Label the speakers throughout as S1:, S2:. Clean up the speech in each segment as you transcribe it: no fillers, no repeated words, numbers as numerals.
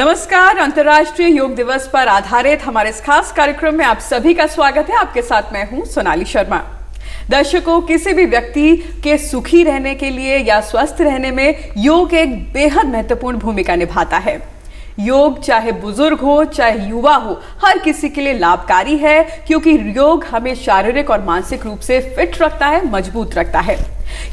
S1: नमस्कार। अंतर्राष्ट्रीय योग दिवस पर आधारित हमारे इस खास कार्यक्रम में आप सभी का स्वागत है। आपके साथ मैं हूं सोनाली शर्मा। दर्शकों, किसी भी व्यक्ति के सुखी रहने के लिए या स्वस्थ रहने में योग एक बेहद महत्वपूर्ण भूमिका निभाता है। योग चाहे बुजुर्ग हो चाहे युवा हो, हर किसी के लिए लाभकारी है, क्योंकि योग हमें शारीरिक और मानसिक रूप से फिट रखता है, मजबूत रखता है।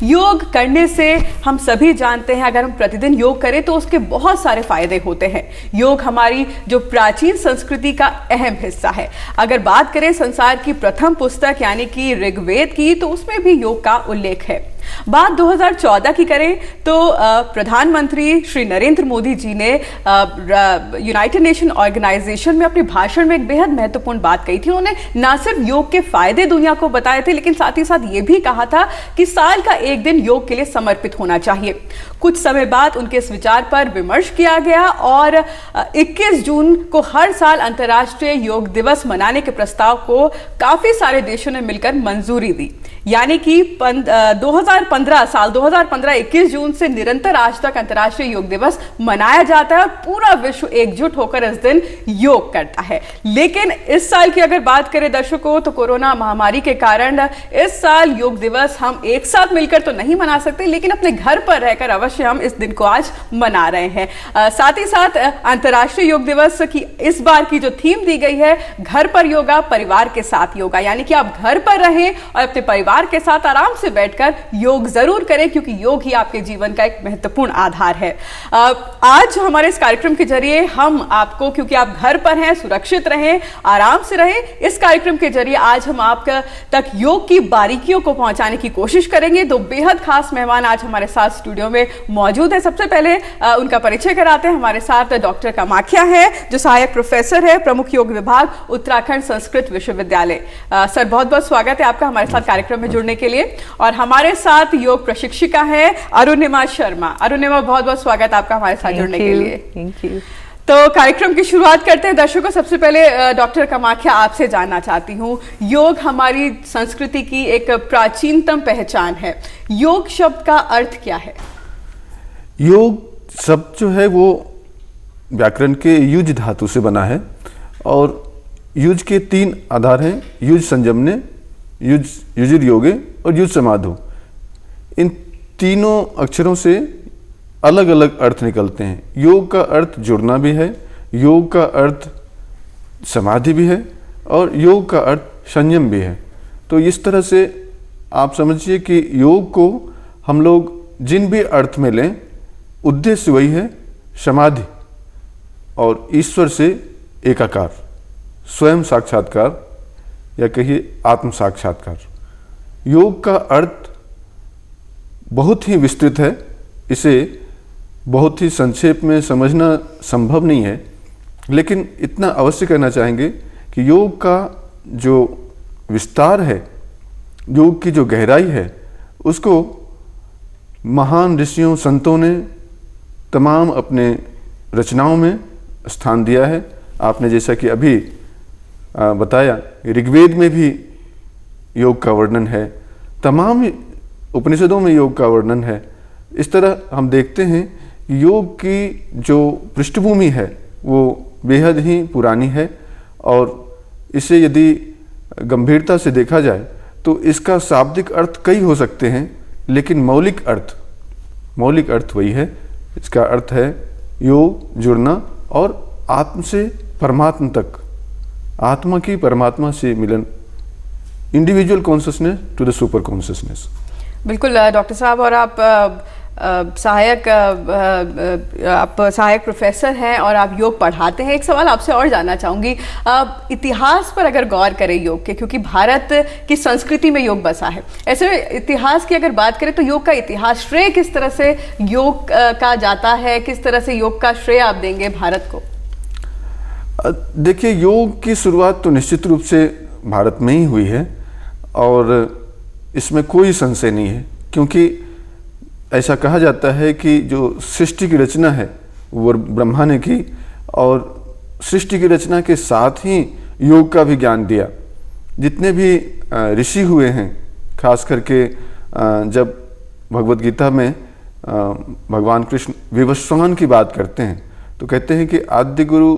S1: योग करने से हम सभी जानते हैं, अगर हम प्रतिदिन योग करें तो उसके बहुत सारे फायदे होते हैं। योग हमारी जो प्राचीन संस्कृति का अहम हिस्सा है। अगर बात करें संसार की प्रथम पुस्तक यानी कि ऋग्वेद की, तो उसमें भी योग का उल्लेख है। बात 2014 की करें तो प्रधानमंत्री श्री नरेंद्र मोदी जी ने यूनाइटेड नेशन ऑर्गेनाइजेशन में अपने भाषण में एक बेहद महत्वपूर्ण बात कही थी। उन्होंने न सिर्फ योग के फायदे दुनिया को बताए थे, लेकिन साथ ही साथ ये भी कहा था कि साल का एक दिन योग के लिए समर्पित होना चाहिए। कुछ समय बाद उनके इस विचार पर विमर्श किया गया और 21 जून को हर साल अंतर्राष्ट्रीय योग दिवस मनाने के प्रस्ताव को काफी सारे देशों ने मिलकर मंजूरी दी। यानी कि 2015 21 जून से निरंतर आज तक अंतर्राष्ट्रीय योग दिवस मनाया जाता है और पूरा विश्व एकजुट होकर इस दिन योग करता है। लेकिन इस साल की अगर बात करें दर्शकों, तो कोरोना महामारी के कारण इस साल योग दिवस हम एक साथ मिलकर तो नहीं मना सकते, लेकिन अपने घर पर रहकर अवश्य हम इस दिन को आज मना रहे हैं। साथ ही साथ अंतर्राष्ट्रीय योग दिवस की इस बार की जो थीम दी गई है, घर पर योगा परिवार के साथ योगा, यानी कि आप घर पर रहें और अपने परिवार के साथ आराम से बैठकर योग जरूर करें, क्योंकि योग ही आपके जीवन का एक महत्वपूर्ण आधार है। आज हमारे इस कार्यक्रम के जरिए हम आपको, क्योंकि आप घर पर हैं, सुरक्षित रहें, आराम से रहें, इस कार्यक्रम के जरिए आज हम आप तक योग की बारीकियों को पहुंचाने की कोशिश करेंगे। दो बेहद खास मेहमान आज हमारे साथ स्टूडियो में मौजूद है। सबसे पहले उनका परिचय कराते हैं। हमारे साथ डॉक्टर कामाख्या है, जो सहायक प्रोफेसर है, प्रमुख योग विभाग, उत्तराखंड संस्कृत विश्वविद्यालय। सर, बहुत बहुत स्वागत है आपका हमारे साथ कार्यक्रम में जुड़ने के लिए। और हमारे साथ योग प्रशिक्षिका है अरुणिमा शर्मा। अरुणिमा, बहुत बहुत स्वागत आपका हमारे साथ जुड़ने के लिए।
S2: Thank you.
S1: तो कार्यक्रम की शुरुआत करते हैं। दर्शकों, सबसे पहले डॉक्टर कामाख्या आपसे जानना चाहती हूँ, योग हमारी संस्कृति की एक प्राचीनतम पहचान है। योग शब्द का अर्थ क्या है?
S3: योग शब्द जो है वो व्याकरण के युज धातु से बना है और युज के 3 आधार हैं: युज संजमने, युजिर योगे और युज समाधो। इन तीनों अक्षरों से अलग अलग अर्थ निकलते हैं। योग का अर्थ जुड़ना भी है, योग का अर्थ समाधि भी है और योग का अर्थ संयम भी है। तो इस तरह से आप समझिए कि योग को हम लोग जिन भी अर्थ में लें, उद्देश्य वही है, समाधि और ईश्वर से एकाकार, स्वयं साक्षात्कार या कहिए आत्म साक्षात्कार। योग का अर्थ बहुत ही विस्तृत है, इसे बहुत ही संक्षेप में समझना संभव नहीं है, लेकिन इतना अवश्य कहना चाहेंगे कि योग का जो विस्तार है, योग की जो गहराई है, उसको महान ऋषियों संतों ने तमाम अपने रचनाओं में स्थान दिया है। आपने जैसा कि अभी बताया, ऋग्वेद में भी योग का वर्णन है, तमाम उपनिषदों में योग का वर्णन है। इस तरह हम देखते हैं कि योग की जो पृष्ठभूमि है वो बेहद ही पुरानी है और इसे यदि गंभीरता से देखा जाए तो इसका शाब्दिक अर्थ कई हो सकते हैं, लेकिन मौलिक अर्थ वही है। इसका अर्थ है योग, जुड़ना और आत्म से परमात्मा तक, आत्मा की परमात्मा से मिलन, individual consciousness to the super consciousness.
S1: बिल्कुल डॉक्टर साहब, और आप सहायक प्रोफेसर हैं और आप योग पढ़ाते हैं। एक सवाल आपसे और जानना चाहूँगी, इतिहास पर अगर गौर करें योग के, क्योंकि भारत की संस्कृति में योग बसा है, ऐसे इतिहास की अगर बात करें तो योग का इतिहास, श्रेय किस तरह से योग का जाता है, किस तरह से योग का श्रेय आप देंगे भारत को?
S3: देखिए, योग की शुरुआत तो निश्चित रूप से भारत में ही हुई है और इसमें कोई संशय नहीं है, क्योंकि ऐसा कहा जाता है कि जो सृष्टि की रचना है वो ब्रह्मा ने की और सृष्टि की रचना के साथ ही योग का भी ज्ञान दिया। जितने भी ऋषि हुए हैं, खास करके जब भगवद गीता में भगवान कृष्ण विवस्वान की बात करते हैं तो कहते हैं कि आद्य गुरु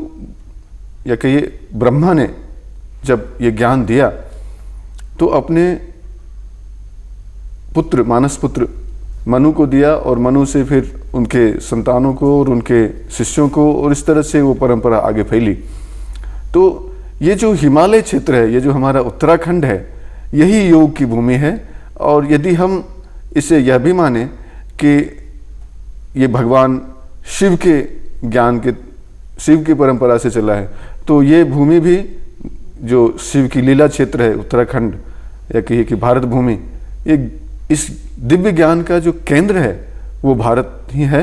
S3: या कहिए ब्रह्मा ने जब ये ज्ञान दिया तो अपने पुत्र मानस पुत्र मनु को दिया और मनु से फिर उनके संतानों को और उनके शिष्यों को, और इस तरह से वो परंपरा आगे फैली। तो ये जो हिमालय क्षेत्र है, ये जो हमारा उत्तराखंड है, यही योग की भूमि है। और यदि हम इसे यह भी माने कि ये भगवान शिव के ज्ञान के, शिव की परंपरा से चला है, तो ये भूमि भी जो शिव की लीला क्षेत्र है उत्तराखंड या कहिए कि भारत भूमि, ये इस दिव्य ज्ञान का जो केंद्र है वो भारत ही है।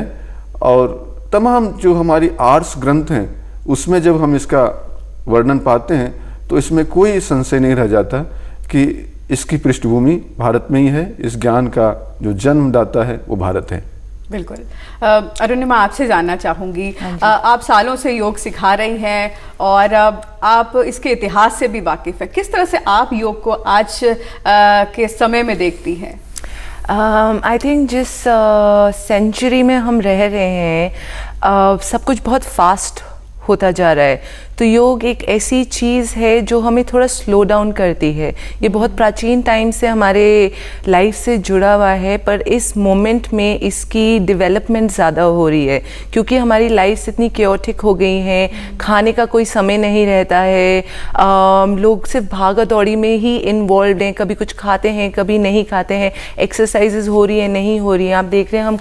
S3: और तमाम जो हमारी आर्ट्स ग्रंथ हैं उसमें जब हम इसका वर्णन पाते हैं तो इसमें कोई संशय नहीं रह जाता कि इसकी पृष्ठभूमि भारत में ही है। इस ज्ञान का जो जन्मदाता है वो भारत है।
S1: बिल्कुल। अरुणिमा, आपसे जानना चाहूंगी, आप सालों से योग सिखा रही हैं और आप इसके इतिहास से भी वाकिफ है, किस तरह से आप योग को आज के समय में देखती हैं?
S2: आई थिंक जिस सेंचुरी में हम रह रहे हैं सब कुछ बहुत फास्ट होता जा रहा है, तो योग एक ऐसी चीज़ है जो हमें थोड़ा स्लो डाउन करती है। ये बहुत प्राचीन टाइम से हमारे लाइफ से जुड़ा हुआ है, पर इस मोमेंट में इसकी डेवलपमेंट ज़्यादा हो रही है क्योंकि हमारी लाइफ इतनी क्योटिक हो गई हैं, खाने का कोई समय नहीं रहता है, लोग सिर्फ भागा दौड़ी में ही इन्वॉल्व हैं, कभी कुछ खाते हैं कभी नहीं खाते हैं, एक्सरसाइजेज हो रही है नहीं हो रही हैं। आप देख रहे हैं हम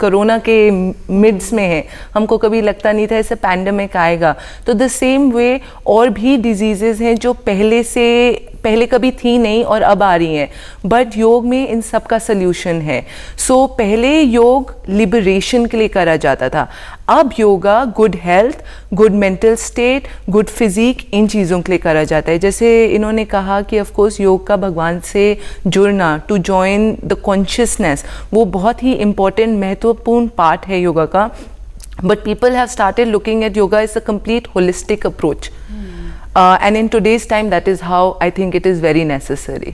S2: कोरोना के मिड्स में है, हमको कभी लगता नहीं था ऐसे पैंडेमिक आएगा। तो द सेम वे और भी डिजीजेस हैं जो पहले कभी थी नहीं और अब आ रही हैं, बट योग में इन सब का सल्यूशन है। सो पहले योग लिबरेशन के लिए करा जाता था, अब yoga good health, good mental state, good physique, इन चीज़ों के लिए करा जाता है। जैसे इन्होंने कहा कि ऑफ कोर्स योग का भगवान से जुड़ना, टू जॉइन द कॉन्शियसनेस, वो बहुत ही इम्पोर्टेंट महत्वपूर्ण पार्ट है योगा का। But people have started looking at yoga is a complete holistic approach, and in today's time that is how I think it is very necessary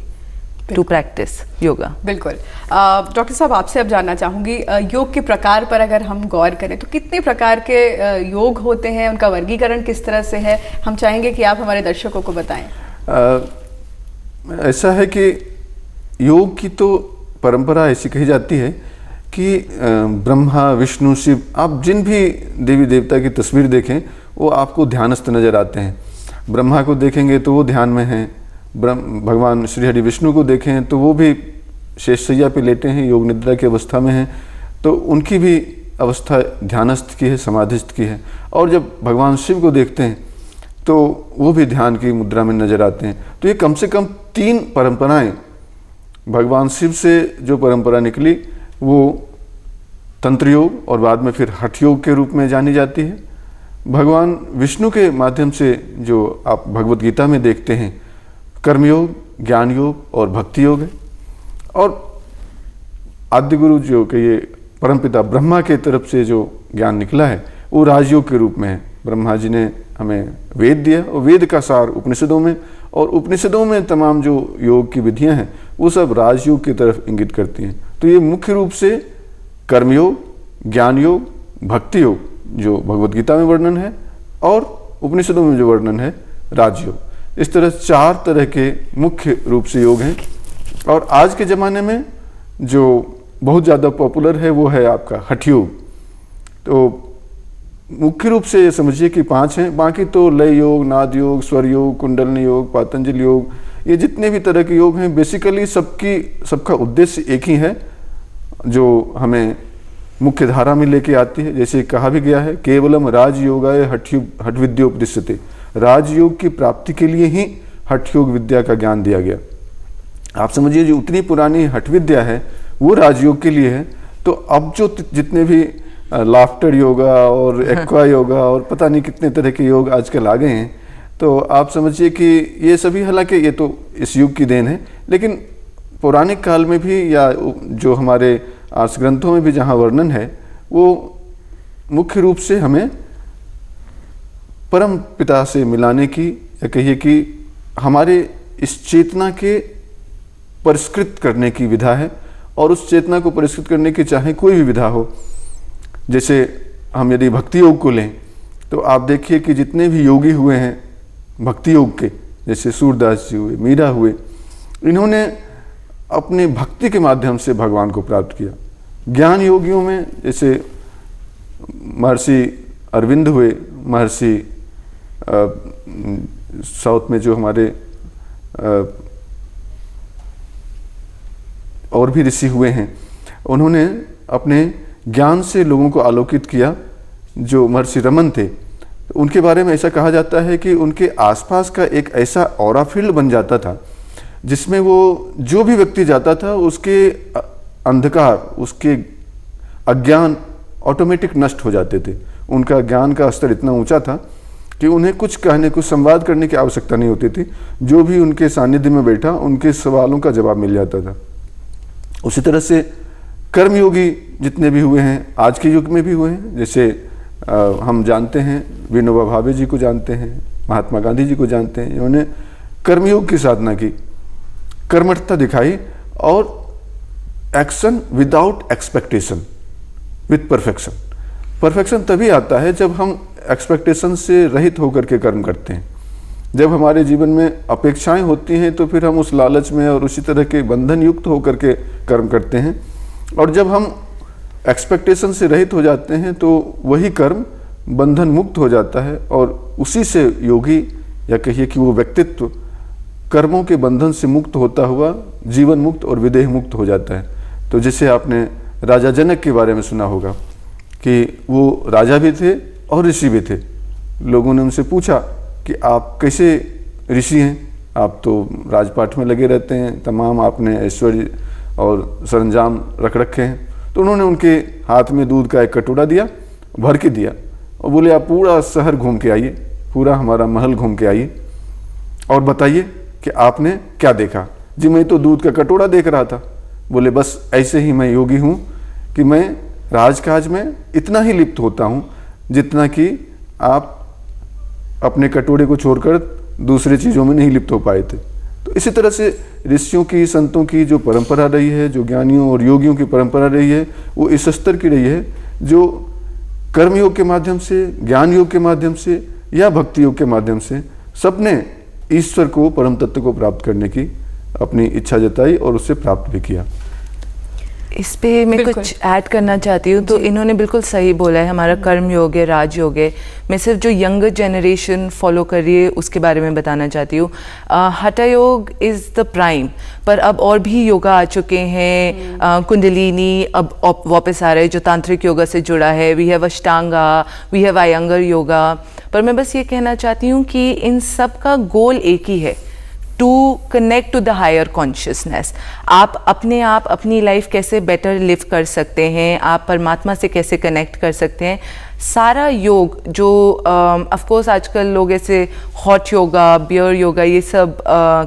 S2: to practice yoga.
S1: बिल्कुल। Doctor साहब, आपसे अब जानना चाहूँगी, योग के प्रकार पर अगर हम गौर करें तो कितने प्रकार के योग होते हैं, उनका वर्गीकरण किस तरह से है, हम चाहेंगे कि आप हमारे दर्शकों को बताएं।
S3: ऐसा है कि योग की तो परंपरा ऐसी कही जाती है कि ब्रह्मा विष्णु शिव, आप जिन भी देवी देवता की तस्वीर देखें वो आपको ध्यानस्थ नजर आते हैं। ब्रह्मा को देखेंगे तो वो ध्यान में हैं, भगवान श्री हरि विष्णु को देखें तो वो भी शेषशैया पे लेटे हैं, योग निद्रा की अवस्था में हैं, तो उनकी भी अवस्था ध्यानस्थ की है, समाधिस्थ की है। और जब भगवान शिव को देखते हैं तो वो भी ध्यान की मुद्रा में नजर आते हैं। तो ये कम से कम 3 परंपराएं भगवान शिव से जो परंपरा निकली वो तंत्र योग और बाद में फिर हठ योग के रूप में जानी जाती है। भगवान विष्णु के माध्यम से जो आप भगवत गीता में देखते हैं कर्मयोग, ज्ञान योग और भक्ति योग है। और आद्य गुरु जो कि ये परमपिता ब्रह्मा के तरफ से जो ज्ञान निकला है वो राजयोग के रूप में है। ब्रह्मा जी ने हमें वेद दिया और वेद का सार उपनिषदों में, और उपनिषदों में तमाम जो योग की विधियां हैं वो सब राजयोग की तरफ इंगित करती हैं। तो ये मुख्य रूप से कर्मयोग, ज्ञान योग, भक्ति योग जो भगवत गीता में वर्णन है और उपनिषदों में जो वर्णन है राजयोग, इस तरह 4 तरह के मुख्य रूप से योग हैं। और आज के ज़माने में जो बहुत ज़्यादा पॉपुलर है वो है आपका हठ योग। तो मुख्य रूप से ये समझिए कि 5 हैं, बाकी तो लय योग, नाद योग, स्वर योग, कुंडलनी योग, पातंजलि योग, ये जितने भी तरह के योग हैं बेसिकली सबका उद्देश्य एक ही है जो हमें मुख्य धारा में लेके आती है। जैसे कहा भी गया है केवलम राजयोगाय हठ विद्योपदिश्यते, राजयोग की प्राप्ति के लिए ही हठ योग विद्या का ज्ञान दिया गया। आप समझिए जो उतनी पुरानी हठ विद्या है वो राजयोग के लिए है। तो अब जो जितने भी लाफ्टर योगा और एक्वा योगा और पता नहीं कितने तरह के योग आजकल आ गए हैं, तो आप समझिए कि ये सभी, हालांकि ये तो इस युग की देन है, लेकिन पौराणिक काल में भी या जो हमारे आर्ष ग्रंथों में भी जहाँ वर्णन है वो मुख्य रूप से हमें परम पिता से मिलाने की, या कहिए कि हमारे इस चेतना के परिष्कृत करने की विधा है। और उस चेतना को परिष्कृत करने की चाहे कोई भी विधा हो, जैसे हम यदि भक्ति योग को लें तो आप देखिए कि जितने भी योगी हुए हैं भक्ति योग के, जैसे सूरदास जी हुए, मीरा हुए, इन्होंने अपने भक्ति के माध्यम से भगवान को प्राप्त किया। ज्ञान योगियों में जैसे महर्षि अरविंद हुए, महर्षि साउथ में जो हमारे और भी ऋषि हुए हैं, उन्होंने अपने ज्ञान से लोगों को आलोकित किया। जो महर्षि रमन थे, उनके बारे में ऐसा कहा जाता है कि उनके आसपास का एक ऐसा ऑरा फील्ड बन जाता था जिसमें वो जो भी व्यक्ति जाता था उसके अंधकार, उसके अज्ञान ऑटोमेटिक नष्ट हो जाते थे। उनका ज्ञान का स्तर इतना ऊंचा था कि उन्हें कुछ कहने, कुछ संवाद करने की आवश्यकता नहीं होती थी। जो भी उनके सानिध्य में बैठा उनके सवालों का जवाब मिल जाता था। उसी तरह से कर्मयोगी जितने भी हुए हैं, आज के युग में भी हुए हैं, जैसे हम जानते हैं विनोबा भावे जी को जानते हैं, महात्मा गांधी जी को जानते हैं। इन्होंने कर्मयोग की साधना की, कर्मठता दिखाई और action without expectation with perfection. Perfection तभी आता है जब हम एक्सपेक्टेशन से रहित होकर के कर्म करते हैं। जब हमारे जीवन में अपेक्षाएं होती हैं तो फिर हम उस लालच में और उसी तरह के बंधन युक्त होकर के कर्म करते हैं, और जब हम एक्सपेक्टेशन से रहित हो जाते हैं तो वही कर्म बंधन मुक्त हो जाता है, और उसी से योगी या कहिए कि वो व्यक्तित्व कर्मों के बंधन से मुक्त होता हुआ जीवन मुक्त और विदेह मुक्त हो जाता है। तो जैसे आपने राजा जनक के बारे में सुना होगा कि वो राजा भी थे और ऋषि भी थे। लोगों ने उनसे पूछा कि आप कैसे ऋषि हैं, आप तो राजपाट में लगे रहते हैं, तमाम आपने ऐश्वर्य और सरंजाम रख रखे हैं। तो उन्होंने उनके हाथ में दूध का एक कटोरा दिया, भर के दिया, और बोले आप पूरा शहर घूम के आइए, पूरा हमारा महल घूम के आइए और बताइए कि आपने क्या देखा। जी मैं तो दूध का कटोरा देख रहा था। बोले बस ऐसे ही मैं योगी हूँ कि मैं राजकाज में इतना ही लिप्त होता हूँ जितना कि आप अपने कटोरे को छोड़कर दूसरे चीज़ों में नहीं लिप्त हो पाए थे। तो इसी तरह से ऋषियों की, संतों की जो परंपरा रही है, जो ज्ञानियों और योगियों की परंपरा रही है, वो इस स्तर की रही है जो कर्मयोग के माध्यम से, ज्ञान योग के माध्यम से या भक्ति योग के माध्यम से सबने ईश्वर को, परम तत्व को प्राप्त करने की अपनी इच्छा जताई और उससे प्राप्त भी किया।
S2: इस पे मैं कुछ ऐड करना चाहती हूँ। तो इन्होंने बिल्कुल सही बोला है, हमारा कर्म योग है, राजयोग है। मैं सिर्फ जो यंगर जनरेशन फॉलो कर रही है उसके बारे में बताना चाहती हूँ। हठा योग इज़ द प्राइम, पर अब और भी योगा आ चुके हैं। कुंडलिनी अब वापस आ रहे हैं जो तांत्रिक योगा से जुड़ा है। We have Ashtanga, we have Iyengar yoga. पर मैं बस ये कहना चाहती हूँ कि इन सब का गोल एक ही है, to connect to the higher consciousness. आप अपनी लाइफ कैसे बेटर लिव कर सकते हैं, आप परमात्मा से कैसे कनेक्ट कर सकते हैं। सारा योग जो ऑफ कोर्स आजकल लोग ऐसे हॉट योगा, बियर योगा ये सब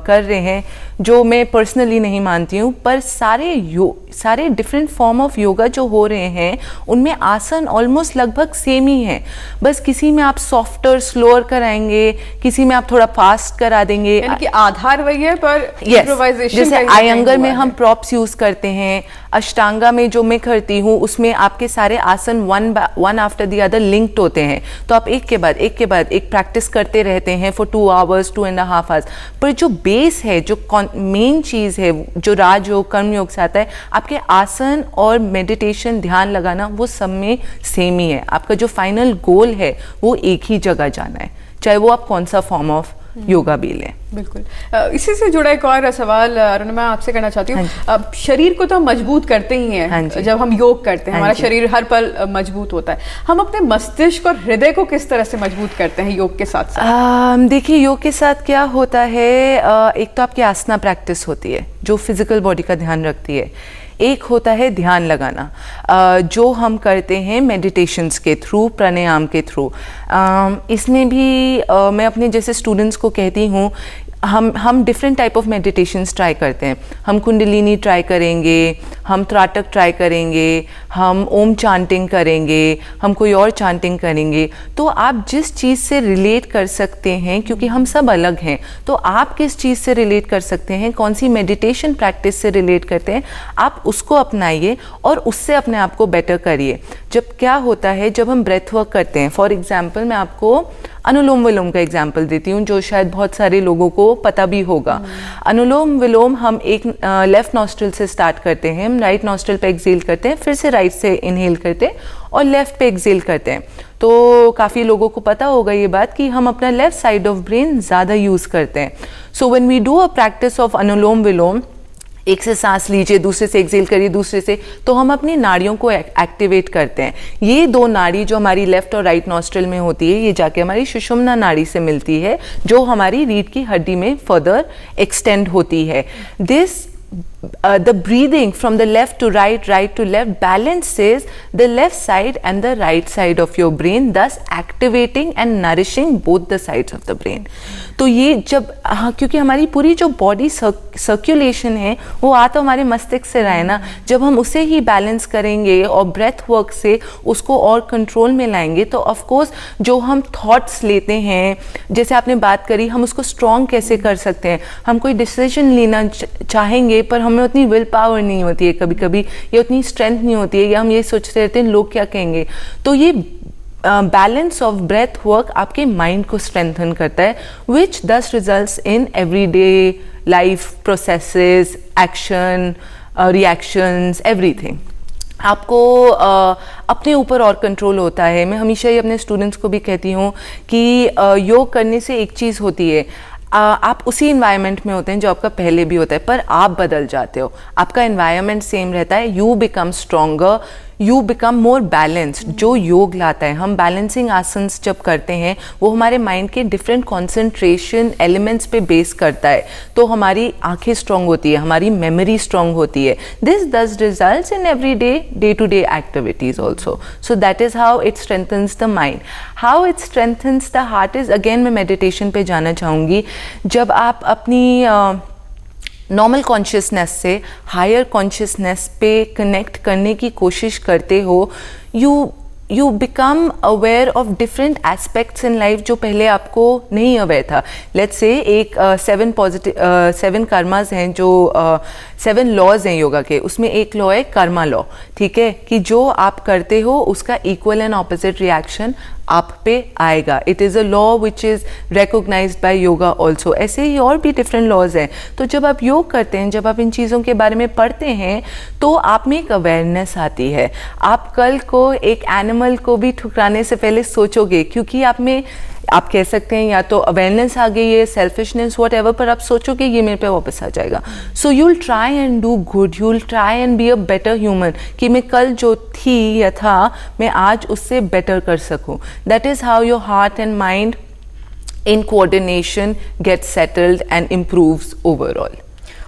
S2: कर रहे हैं, जो मैं पर्सनली नहीं मानती हूँ, पर सारे डिफरेंट फॉर्म ऑफ योगा जो हो रहे हैं उनमें आसन ऑलमोस्ट लगभग सेम ही है। बस किसी में आप सॉफ्टर स्लोअर कराएंगे, किसी में आप थोड़ा फास्ट करा देंगे,
S1: यानी कि आधार वही है, पर
S2: इम्प्रोवाइजेशन। जैसे आयंगर में हम प्रॉप्स यूज करते हैं, अष्टांगा में जो मैं करती हूँ उसमें आपके सारे आसन one after the other linked होते हैं। तो आप एक के बाद एक प्रैक्टिस करते रहते हैं फॉर 2 आवर्स, 2.5 आवर्स। पर जो बेस है, जो मेन चीज है, जो राजयोग कर्म योग से आता है, आपके आसन और मेडिटेशन, ध्यान लगाना, वो सब में सेम ही है। आपका जो फाइनल गोल है वो एक ही जगह जाना है, चाहे वो आप कौन सा फॉर्म ऑफ योगा भी लें।
S1: बिल्कुल। इसी से जुड़ा एक और सवाल अरुण मैं आपसे करना चाहती हूँ। अब शरीर को तो हम मजबूत करते ही हैं, जब हम योग करते हैं हमारा शरीर हर पल मजबूत होता है। हम अपने मस्तिष्क और हृदय को किस तरह से मजबूत करते हैं योग के साथ साथ?
S2: देखिए योग के साथ क्या होता है, एक तो आपकी आसना प्रैक्टिस होती है जो फिजिकल बॉडी का ध्यान रखती है। एक होता है ध्यान लगाना, जो हम करते हैं मेडिटेशंस के थ्रू, प्राणायाम के थ्रू। इसमें भी मैं अपने जैसे स्टूडेंट्स को कहती हूँ, हम different type of meditations try करते हैं। हम कुंडलिनी ट्राई करेंगे, हम त्राटक ट्राई करेंगे, हम ओम चांटिंग करेंगे, हम कोई और चांटिंग करेंगे। तो आप जिस चीज़ से रिलेट कर सकते हैं, क्योंकि हम सब अलग हैं, तो आप किस चीज़ से रिलेट कर सकते हैं, कौन सी मेडिटेशन प्रैक्टिस से रिलेट करते हैं, आप उसको अपनाइए और उससे अपने आप को बेटर करिए। जब क्या होता है, जब हम ब्रेथ वर्क करते हैं, फॉर एग्जाम्पल मैं आपको अनुलोम विलोम का एग्जाम्पल देती हूँ, जो शायद बहुत सारे लोगों को पता भी होगा। अनुलोम विलोम हम एक लेफ्ट नॉस्ट्रिल से स्टार्ट करते हैं, हम राइट नॉस्ट्रिल पे एक्सेल करते हैं, फिर से राइट से इनहेल करते हैं और लेफ्ट पे एक्सेल करते हैं। तो काफ़ी लोगों को पता होगा ये बात कि हम अपना लेफ्ट साइड ऑफ ब्रेन ज़्यादा यूज़ करते हैं। So when we do a practice of Anulom Vilom, एक से सांस लीजिए, दूसरे से एक्सेल करिए, दूसरे से, तो हम अपनी नाड़ियों को एक्टिवेट करते हैं। ये दो नाड़ी जो हमारी लेफ्ट और राइट नॉस्ट्रिल में होती है, ये जाके हमारी सुषुम्ना नाड़ी से मिलती है, जो हमारी रीढ़ की हड्डी में फर्दर एक्सटेंड होती है। This the breathing from the left to right, right to left balances the left side and the right side of your brain, thus activating and nourishing both the sides of the brain. तो ये जब क्योंकि हमारी पूरी जो body circulation है वो आ तो हमारे मस्तिष्क से रहा है ना, जब हम उसे ही बैलेंस करेंगे और ब्रेथ वर्क से उसको और कंट्रोल में लाएंगे, तो ऑफ कोर्स जो हम थॉट्स लेते हैं, जैसे आपने बात करी, हम उसको स्ट्रॉन्ग कैसे कर सकते हैं। हम कोई डिसीजन लेना चाहेंगे पर हमें उतनी विल पावर नहीं होती है कभी कभी, या उतनी स्ट्रेंथ नहीं होती है, या हम ये सोचते रहते हैं लोग क्या कहेंगे। तो ये बैलेंस ऑफ ब्रेथ वर्क आपके माइंड को स्ट्रेंथन करता है, विच दस results in everyday life processes, action, reactions, everything. आपको अपने ऊपर और कंट्रोल होता है। मैं हमेशा ही अपने स्टूडेंट्स को भी कहती हूँ कि योग करने से एक चीज़ होती है, आप उसी इन्वायरमेंट में होते हैं जो आपका पहले भी होता है, पर आप बदल जाते हो। आपका इन्वायरमेंट सेम रहता है, you become stronger, you become more balanced. जो योग लाता है, हम बैलेंसिंग आसन्स जब करते हैं, वो हमारे माइंड के डिफरेंट कॉन्सेंट्रेशन एलिमेंट्स पे बेस करता है, तो हमारी आंखें स्ट्रांग होती है, हमारी मेमोरी स्ट्रांग होती है। This does results in every day to day activities also. So that is how it strengthens the mind. How it strengthens the heart is, again मैं मेडिटेशन पे जाना चाहूँगी। जब आप अपनी नॉर्मल कॉन्शियसनेस से हायर कॉन्शियसनेस पे कनेक्ट करने की कोशिश करते हो, you become aware of different aspects in life जो पहले आपको नहीं अवेयर था। लेट्स से एक 7 कर्मास हैं, जो 7 लॉज हैं योगा के, उसमें एक लॉ है कर्मा लॉ, ठीक है, कि जो आप करते हो उसका इक्वल एंड ऑपोजिट रिएक्शन आप पे आएगा। It is a law which is recognised by yoga also. ऐसे ही और भी डिफरेंट लॉज हैं। तो जब आप योग करते हैं, जब आप इन चीज़ों के बारे में पढ़ते हैं, तो आप में एक अवेयरनेस आती है। आप कल को एक एनिमल को भी ठुकराने से पहले सोचोगे, क्योंकि आप कह सकते हैं या तो अवेयरनेस आ गई है, सेल्फिशनेस, वॉट एवर, पर आप सोचोगे ये मेरे पे वापस आ जाएगा। So you will try and do good, you will try and be a better human, कि मैं कल जो थी या था, मैं आज उससे बेटर कर सकूं। That is how your heart and mind in coordination get settled and improves overall.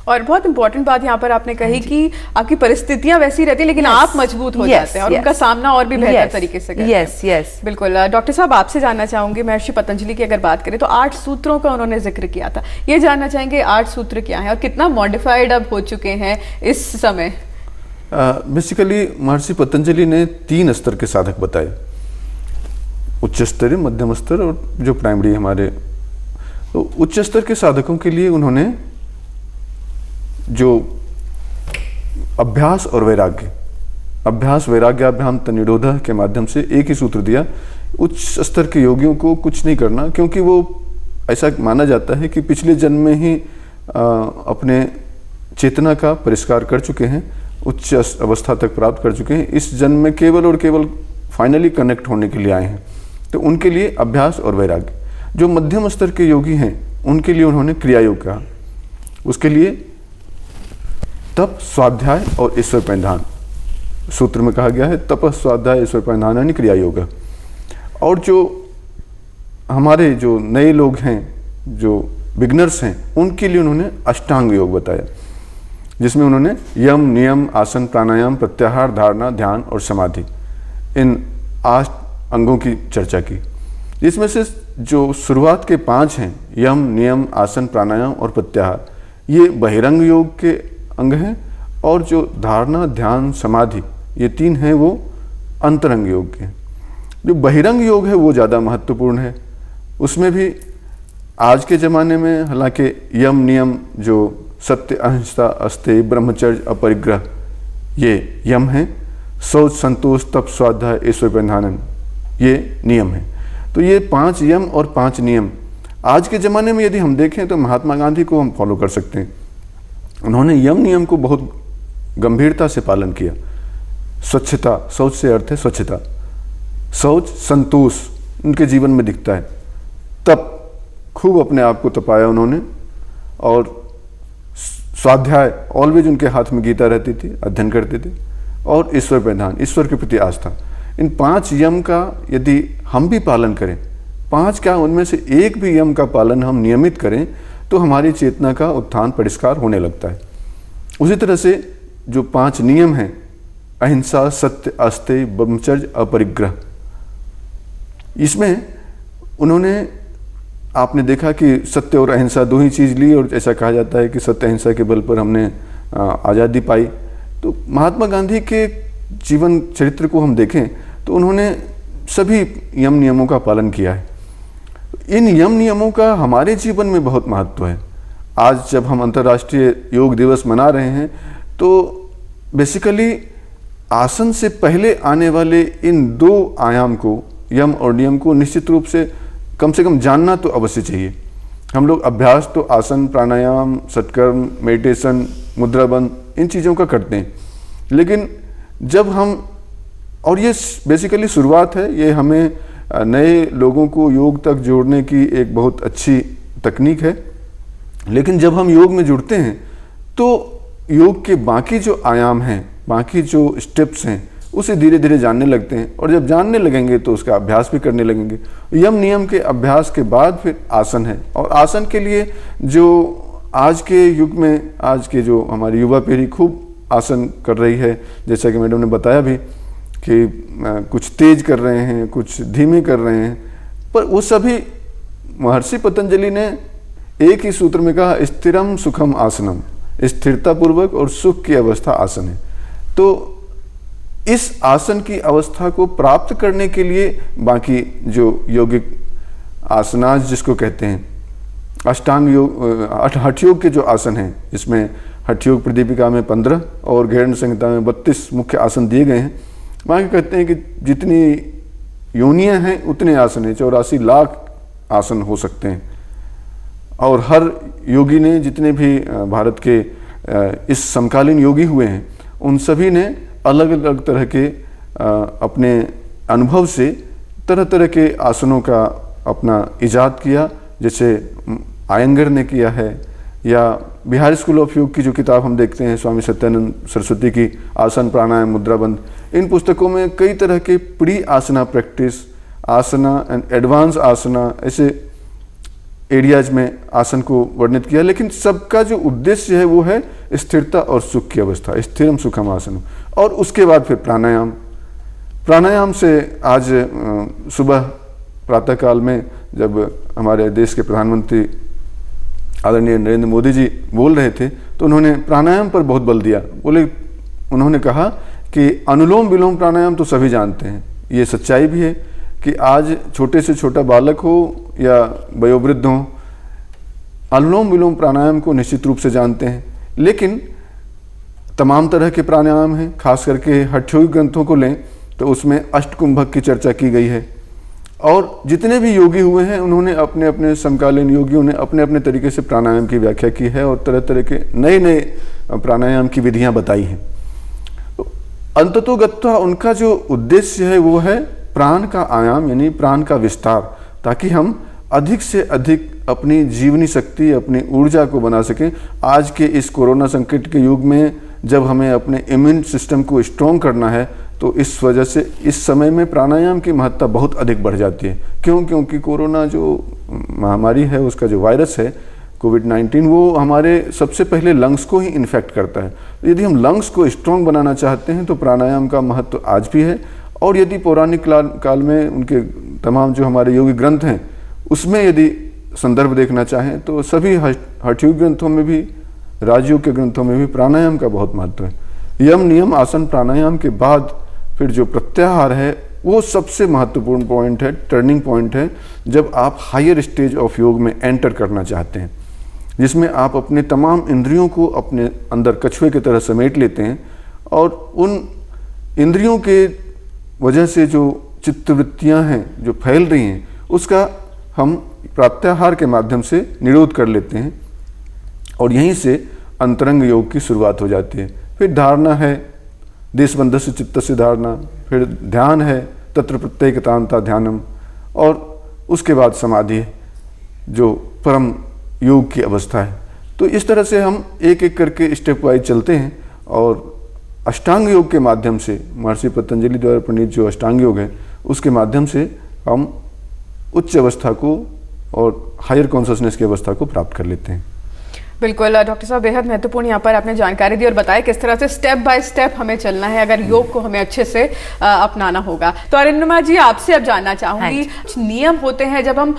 S1: और बहुत इंपॉर्टेंट बात यहाँ पर आपने कही कि आपकी परिस्थितियां वैसी रहती है, लेकिन आप मजबूत हो जाते हैं और उनका सामना और भी बेहतर तरीके से करते हैं।
S2: यस
S1: बिल्कुल। डॉक्टर साहब, आपसे जानना चाहूंगी, महर्षि पतंजलि की अगर बात करें तो 8 सूत्रों का उन्होंने जिक्र किया था। ये जानना चाहेंगे 8 सूत्र क्या है और कितना मॉडिफाइड अब हो चुके हैं इस समय।
S3: बेसिकली महर्षि पतंजलि ने 3 स्तर के साधक बताए, उच्च स्तरीय, मध्यम स्तर और जो प्राइमरी हमारे। तो उच्च स्तर के साधकों के लिए उन्होंने जो अभ्यास और वैराग्य, अभ्यास वैराग्याभ्याम तन्निरोधः के माध्यम से एक ही सूत्र दिया। उच्च स्तर के योगियों को कुछ नहीं करना, क्योंकि वो ऐसा माना जाता है कि पिछले जन्म में ही अपने चेतना का परिष्कार कर चुके हैं, उच्च अवस्था तक प्राप्त कर चुके हैं, इस जन्म में केवल और केवल फाइनली कनेक्ट होने के लिए आए हैं। तो उनके लिए अभ्यास और वैराग्य। जो मध्यम स्तर के योगी हैं उनके लिए उन्होंने क्रिया योग कहा। उसके लिए तप, स्वाध्याय और ईश्वर परिधान, सूत्र में कहा गया है तप, स्वाध्याय, ईश्वर परिधान यानी क्रिया योग। और जो हमारे जो नए लोग हैं, जो बिगनर्स हैं, उनके लिए उन्होंने अष्टांग योग बताया, जिसमें उन्होंने यम, नियम, आसन, प्राणायाम, प्रत्याहार, धारणा, ध्यान और समाधि, इन 8 अंगों की चर्चा की। इसमें से जो शुरुआत के 5 हैं, यम, नियम, आसन, प्राणायाम और प्रत्याहार, ये बहिरंग योग के अंग हैं, और जो धारणा, ध्यान, समाधि, ये 3 हैं वो अंतरंग योग के हैं। जो बहिरंग योग है वो ज़्यादा महत्वपूर्ण है। उसमें भी आज के ज़माने में हालांकि यम, नियम जो सत्य, अहिंसा, अस्तेय, ब्रह्मचर्य, अपरिग्रह, ये यम हैं। शौच, संतोष, तप, स्वाध्याय, ईश्वर प्रधानन, ये नियम हैं। तो ये 5 यम और 5 नियम आज के ज़माने में यदि हम देखें तो महात्मा गांधी को हम फॉलो कर सकते हैं। उन्होंने यम नियम को बहुत गंभीरता से पालन किया। स्वच्छता, शौच से अर्थ है स्वच्छता, शौच, संतोष उनके जीवन में दिखता है। तप, खूब अपने आप को तपाया उन्होंने, और स्वाध्याय, ऑलवेज उनके हाथ में गीता रहती थी, अध्ययन करते थे, और ईश्वर प्रधान, ईश्वर के प्रति आस्था। इन 5 यम का यदि हम भी पालन करें, 5 क्या उनमें से एक भी यम का पालन हम नियमित करें, तो हमारी चेतना का उत्थान परिष्कार होने लगता है। उसी तरह से जो 5 नियम हैं, अहिंसा, सत्य, अस्तेय, ब्रह्मचर्य, अपरिग्रह, इसमें उन्होंने, आपने देखा कि सत्य और अहिंसा 2 ही चीज़ ली, और ऐसा कहा जाता है कि सत्य अहिंसा के बल पर हमने आज़ादी पाई। तो महात्मा गांधी के जीवन चरित्र को हम देखें तो उन्होंने सभी यम नियमों का पालन किया है। इन यम नियमों का हमारे जीवन में बहुत महत्व है। आज जब हम अंतर्राष्ट्रीय योग दिवस मना रहे हैं तो बेसिकली आसन से पहले आने वाले इन 2 आयाम को, यम और नियम को, निश्चित रूप से कम जानना तो अवश्य चाहिए। हम लोग अभ्यास तो आसन, प्राणायाम, सत्कर्म, मेडिटेशन, मुद्राबंद, इन चीज़ों का करते हैं, लेकिन जब हम, और ये बेसिकली शुरुआत है, ये हमें नए लोगों को योग तक जोड़ने की एक बहुत अच्छी तकनीक है, लेकिन जब हम योग में जुड़ते हैं तो योग के बाकी जो आयाम हैं, बाकी जो स्टेप्स हैं, उसे धीरे धीरे जानने लगते हैं, और जब जानने लगेंगे तो उसका अभ्यास भी करने लगेंगे। यम नियम के अभ्यास के बाद फिर आसन है, और आसन के लिए जो आज के युग में, आज के जो हमारी युवा पीढ़ी खूब आसन कर रही है, जैसा कि मैडम ने बताया भी कि कुछ तेज कर रहे हैं, कुछ धीमे कर रहे हैं, पर वो सभी महर्षि पतंजलि ने एक ही सूत्र में कहा, स्थिरम सुखम आसनम, स्थिरता पूर्वक और सुख की अवस्था आसन है। तो इस आसन की अवस्था को प्राप्त करने के लिए बाकी जो यौगिक आसनास जिसको कहते हैं, अष्टांग योग, हठ योग के जो आसन हैं, इसमें हठ योग प्रदीपिका में 15 और गैरण संहिता में 32 मुख्य आसन दिए गए हैं। वहाँ कहते हैं कि जितनी योनियाँ हैं उतने आसन हैं, 84 लाख आसन हो सकते हैं, और हर योगी ने, जितने भी भारत के इस समकालीन योगी हुए हैं, उन सभी ने अलग अलग तरह के अपने अनुभव से तरह तरह के आसनों का अपना इजाद किया। जैसे आयंगर ने किया है, या बिहार स्कूल ऑफ योग की जो किताब हम देखते हैं, स्वामी सत्यानंद सरस्वती की आसन, प्राणायाम, मुद्राबंद, इन पुस्तकों में कई तरह के pre asana practice, asana and advance asana, ऐसे एरियाज में आसन को वर्णित किया, लेकिन सबका जो उद्देश्य है वो है स्थिरता और सुख की अवस्था, स्थिरम सुखम आसन। और उसके बाद फिर प्राणायाम। प्राणायाम से आज सुबह प्रातःकाल में जब हमारे देश के प्रधानमंत्री आदरणीय नरेंद्र मोदी जी बोल रहे थे तो उन्होंने प्राणायाम पर बहुत बल दिया। उन्होंने कहा कि अनुलोम विलोम प्राणायाम तो सभी जानते हैं, ये सच्चाई भी है कि आज छोटे से छोटा बालक हो या वयोवृद्ध हो, अनुलोम विलोम प्राणायाम को निश्चित रूप से जानते हैं। लेकिन तमाम तरह के प्राणायाम हैं, खास करके हठयोगी ग्रंथों को लें तो उसमें अष्टकुंभक की चर्चा की गई है, और जितने भी योगी हुए हैं उन्होंने अपने अपने समकालीन योगियों ने अपने अपने तरीके से प्राणायाम की व्याख्या की है और तरह तरह के नए नए प्राणायाम की विधियां बताई हैं। तो अंततोगत्वा उनका जो उद्देश्य है वो है प्राण का आयाम, यानी प्राण का विस्तार, ताकि हम अधिक से अधिक अपनी जीवनी शक्ति, अपनी ऊर्जा को बना सकें। आज के इस कोरोना संकट के युग में जब हमें अपने इम्यून सिस्टम को स्ट्रॉन्ग करना है तो इस वजह से इस समय में प्राणायाम की महत्ता बहुत अधिक बढ़ जाती है। क्यों? क्योंकि कोरोना जो महामारी है, उसका जो वायरस है कोविड-19, वो हमारे सबसे पहले लंग्स को ही इन्फेक्ट करता है। तो यदि हम लंग्स को स्ट्रॉन्ग बनाना चाहते हैं तो प्राणायाम का महत्व आज भी है। और यदि पौराणिक काल में उनके तमाम जो हमारे योगी ग्रंथ हैं उसमें यदि संदर्भ देखना चाहें तो सभी हठयोग ग्रंथों में भी, राजयोग के ग्रंथों में भी प्राणायाम का बहुत महत्व है। यम नियम आसन प्राणायाम के बाद फिर जो प्रत्याहार है वो सबसे महत्वपूर्ण पॉइंट है, टर्निंग पॉइंट है, जब आप हायर स्टेज ऑफ योग में एंटर करना चाहते हैं, जिसमें आप अपने तमाम इंद्रियों को अपने अंदर कछुए की तरह समेट लेते हैं और उन इंद्रियों के वजह से जो चित्तवृत्तियां हैं जो फैल रही हैं उसका हम प्रत्याहार के माध्यम से निरोध कर लेते हैं और यहीं से अंतरंग योग की शुरुआत हो जाती है। फिर धारणा है, देशबंधस्य चित्तस्य धारणा, फिर ध्यान है, तत्र प्रत्येकतांता ध्यानम, और उसके बाद समाधि है जो परम योग की अवस्था है। तो इस तरह से हम एक एक करके स्टेप वाइज चलते हैं और अष्टांग योग के माध्यम से, महर्षि पतंजलि द्वारा प्रणीत जो अष्टांग योग है उसके माध्यम से हम उच्च अवस्था को और हायर कॉन्शसनेस की अवस्था को प्राप्त कर लेते हैं।
S1: बिल्कुल डॉक्टर साहब, बेहद महत्वपूर्ण यहाँ पर आपने जानकारी दी और बताया किस तरह से स्टेप बाय स्टेप हमें चलना है अगर योग को हमें अच्छे से अपनाना होगा। तो अरिंदमा जी, आपसे अब जानना चाहूंगी, कुछ नियम होते हैं जब हम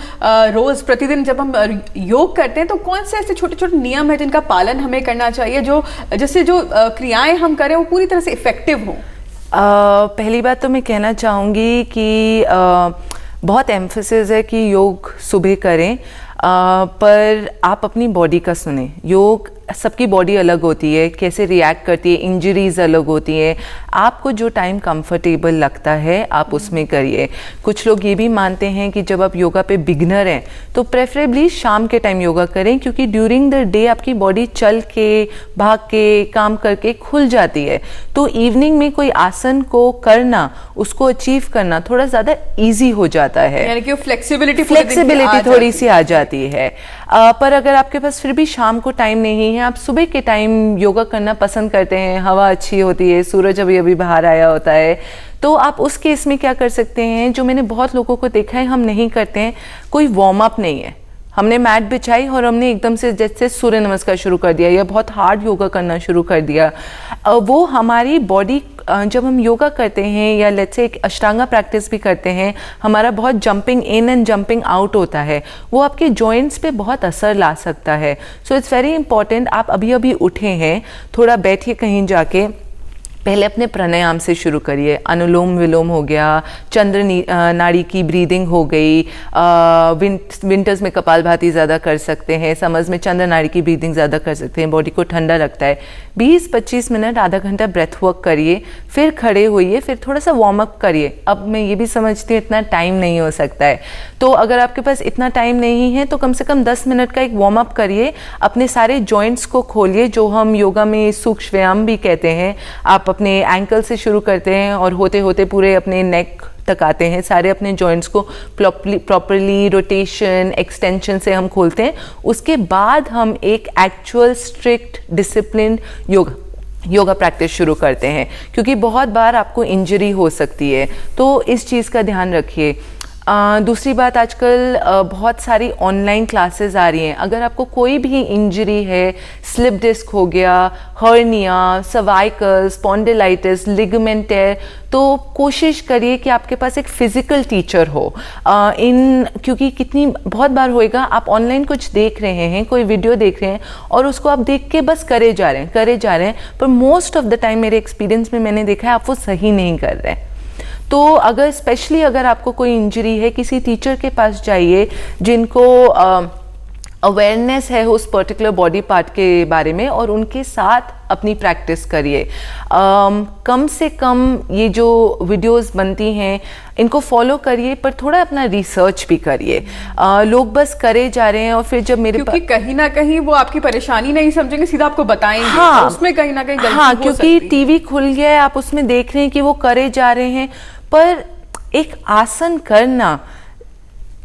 S1: रोज प्रतिदिन जब हम योग करते हैं तो कौन से ऐसे छोटे छोटे नियम है जिनका पालन हमें करना चाहिए जो जिससे जो क्रियाएं हम करें वो पूरी तरह से इफेक्टिव हों?
S2: पहली बात तो मैं कहना चाहूँगी कि बहुत एम्फेसिस है कि योग सुबह करें, पर आप अपनी बॉडी का सुने। योग सबकी बॉडी अलग होती है, कैसे रिएक्ट करती है, इंजरीज अलग होती हैं। आपको जो टाइम कंफर्टेबल लगता है आप उसमें करिए। कुछ लोग ये भी मानते हैं कि जब आप योगा पे बिगनर हैं तो प्रेफरेबली शाम के टाइम योगा करें, क्योंकि ड्यूरिंग द डे आपकी बॉडी चल के, भाग के, काम करके खुल जाती है। तो इवनिंग में कोई आसन को करना, उसको अचीव करना थोड़ा ज़्यादा ईजी हो जाता है,
S1: यानी कि फ्लेक्सिबिलिटी
S2: थोड़ी सी आ जाती है। पर अगर आपके पास फिर भी शाम को टाइम नहीं है, आप सुबह के टाइम योगा करना पसंद करते हैं, हवा अच्छी होती है, सूरज अभी अभी बाहर आया होता है, तो आप उस केस में क्या कर सकते हैं, जो मैंने बहुत लोगों को देखा है हम नहीं करते हैं, कोई वार्म अप नहीं है, हमने मैट बिछाई और हमने एकदम से जैसे सूर्य नमस्कार शुरू कर दिया या बहुत हार्ड योगा करना शुरू कर दिया। वो हमारी बॉडी, जब हम योगा करते हैं या लेट्स से एक अष्टांगा प्रैक्टिस भी करते हैं, हमारा बहुत jumping in and jumping out होता है, वो आपके जॉइंट्स पे बहुत असर ला सकता है। सो इट्स वेरी इंपॉर्टेंट, आप अभी अभी उठे हैं, थोड़ा बैठिए कहीं जाके, पहले अपने प्राणायाम से शुरू करिए। अनुलोम विलोम हो गया, चंद्र नाड़ी की ब्रीदिंग हो गई, विंटर्स में कपालभाति ज़्यादा कर सकते हैं, समर्स में चंद्र नाड़ी की ब्रीदिंग ज़्यादा कर सकते हैं, बॉडी को ठंडा रखता है। 20-25 मिनट, आधा घंटा ब्रेथ वर्क करिए, फिर खड़े होइए, फिर थोड़ा सा वार्म अप करिए। अब मैं ये भी समझती हूँ इतना टाइम नहीं हो सकता है, तो अगर आपके पास इतना टाइम नहीं है तो कम से कम 10 मिनट का एक वार्म अप करिए, अपने सारे जॉइंट्स को खोलिए, जो हम योगा में सूक्ष्म व्यायाम भी कहते हैं। आप अपने एंकल से शुरू करते हैं और होते होते पूरे अपने नेक तक आते हैं, सारे अपने जॉइंट्स को प्रॉपरली रोटेशन एक्सटेंशन से हम खोलते हैं। उसके बाद हम एक actual strict discipline yoga practice शुरू करते हैं, क्योंकि बहुत बार आपको इंजरी हो सकती है, तो इस चीज़ का ध्यान रखिए। दूसरी बात, आजकल बहुत सारी ऑनलाइन क्लासेस आ रही हैं। अगर आपको कोई भी इंजरी है, स्लिप डिस्क हो गया, hernia, cervical, spondylitis, ligament tear, तो कोशिश करिए कि आपके पास एक फिजिकल टीचर हो। क्योंकि बहुत बार होएगा, आप ऑनलाइन कुछ देख रहे हैं, कोई वीडियो देख रहे हैं और उसको आप देख के बस करे जा रहे हैं, पर मोस्ट ऑफ द टाइम मेरे एक्सपीरियंस में मैंने देखा है आप वो सही नहीं कर रहे हैं। तो अगर स्पेशली अगर आपको कोई इंजरी है, किसी टीचर के पास जाइए जिनको अवेयरनेस है उस पर्टिकुलर बॉडी पार्ट के बारे में, और उनके साथ अपनी प्रैक्टिस करिए। कम से कम ये जो वीडियोस बनती हैं इनको फॉलो करिए, पर थोड़ा अपना रिसर्च भी करिए। लोग बस करे जा रहे हैं और फिर जब मेरे
S1: क्योंकि कहीं ना कहीं वो आपकी परेशानी नहीं समझेंगे, सीधा आपको बताएंगे।
S2: हाँ,
S1: तो उसमें कहीं ना कहीं गलती
S2: हाँ,
S1: हो
S2: क्योंकि
S1: सकती।
S2: टीवी खुल गया है, आप उसमें देख रहे हैं कि वो करे जा रहे हैं, पर एक आसन करना,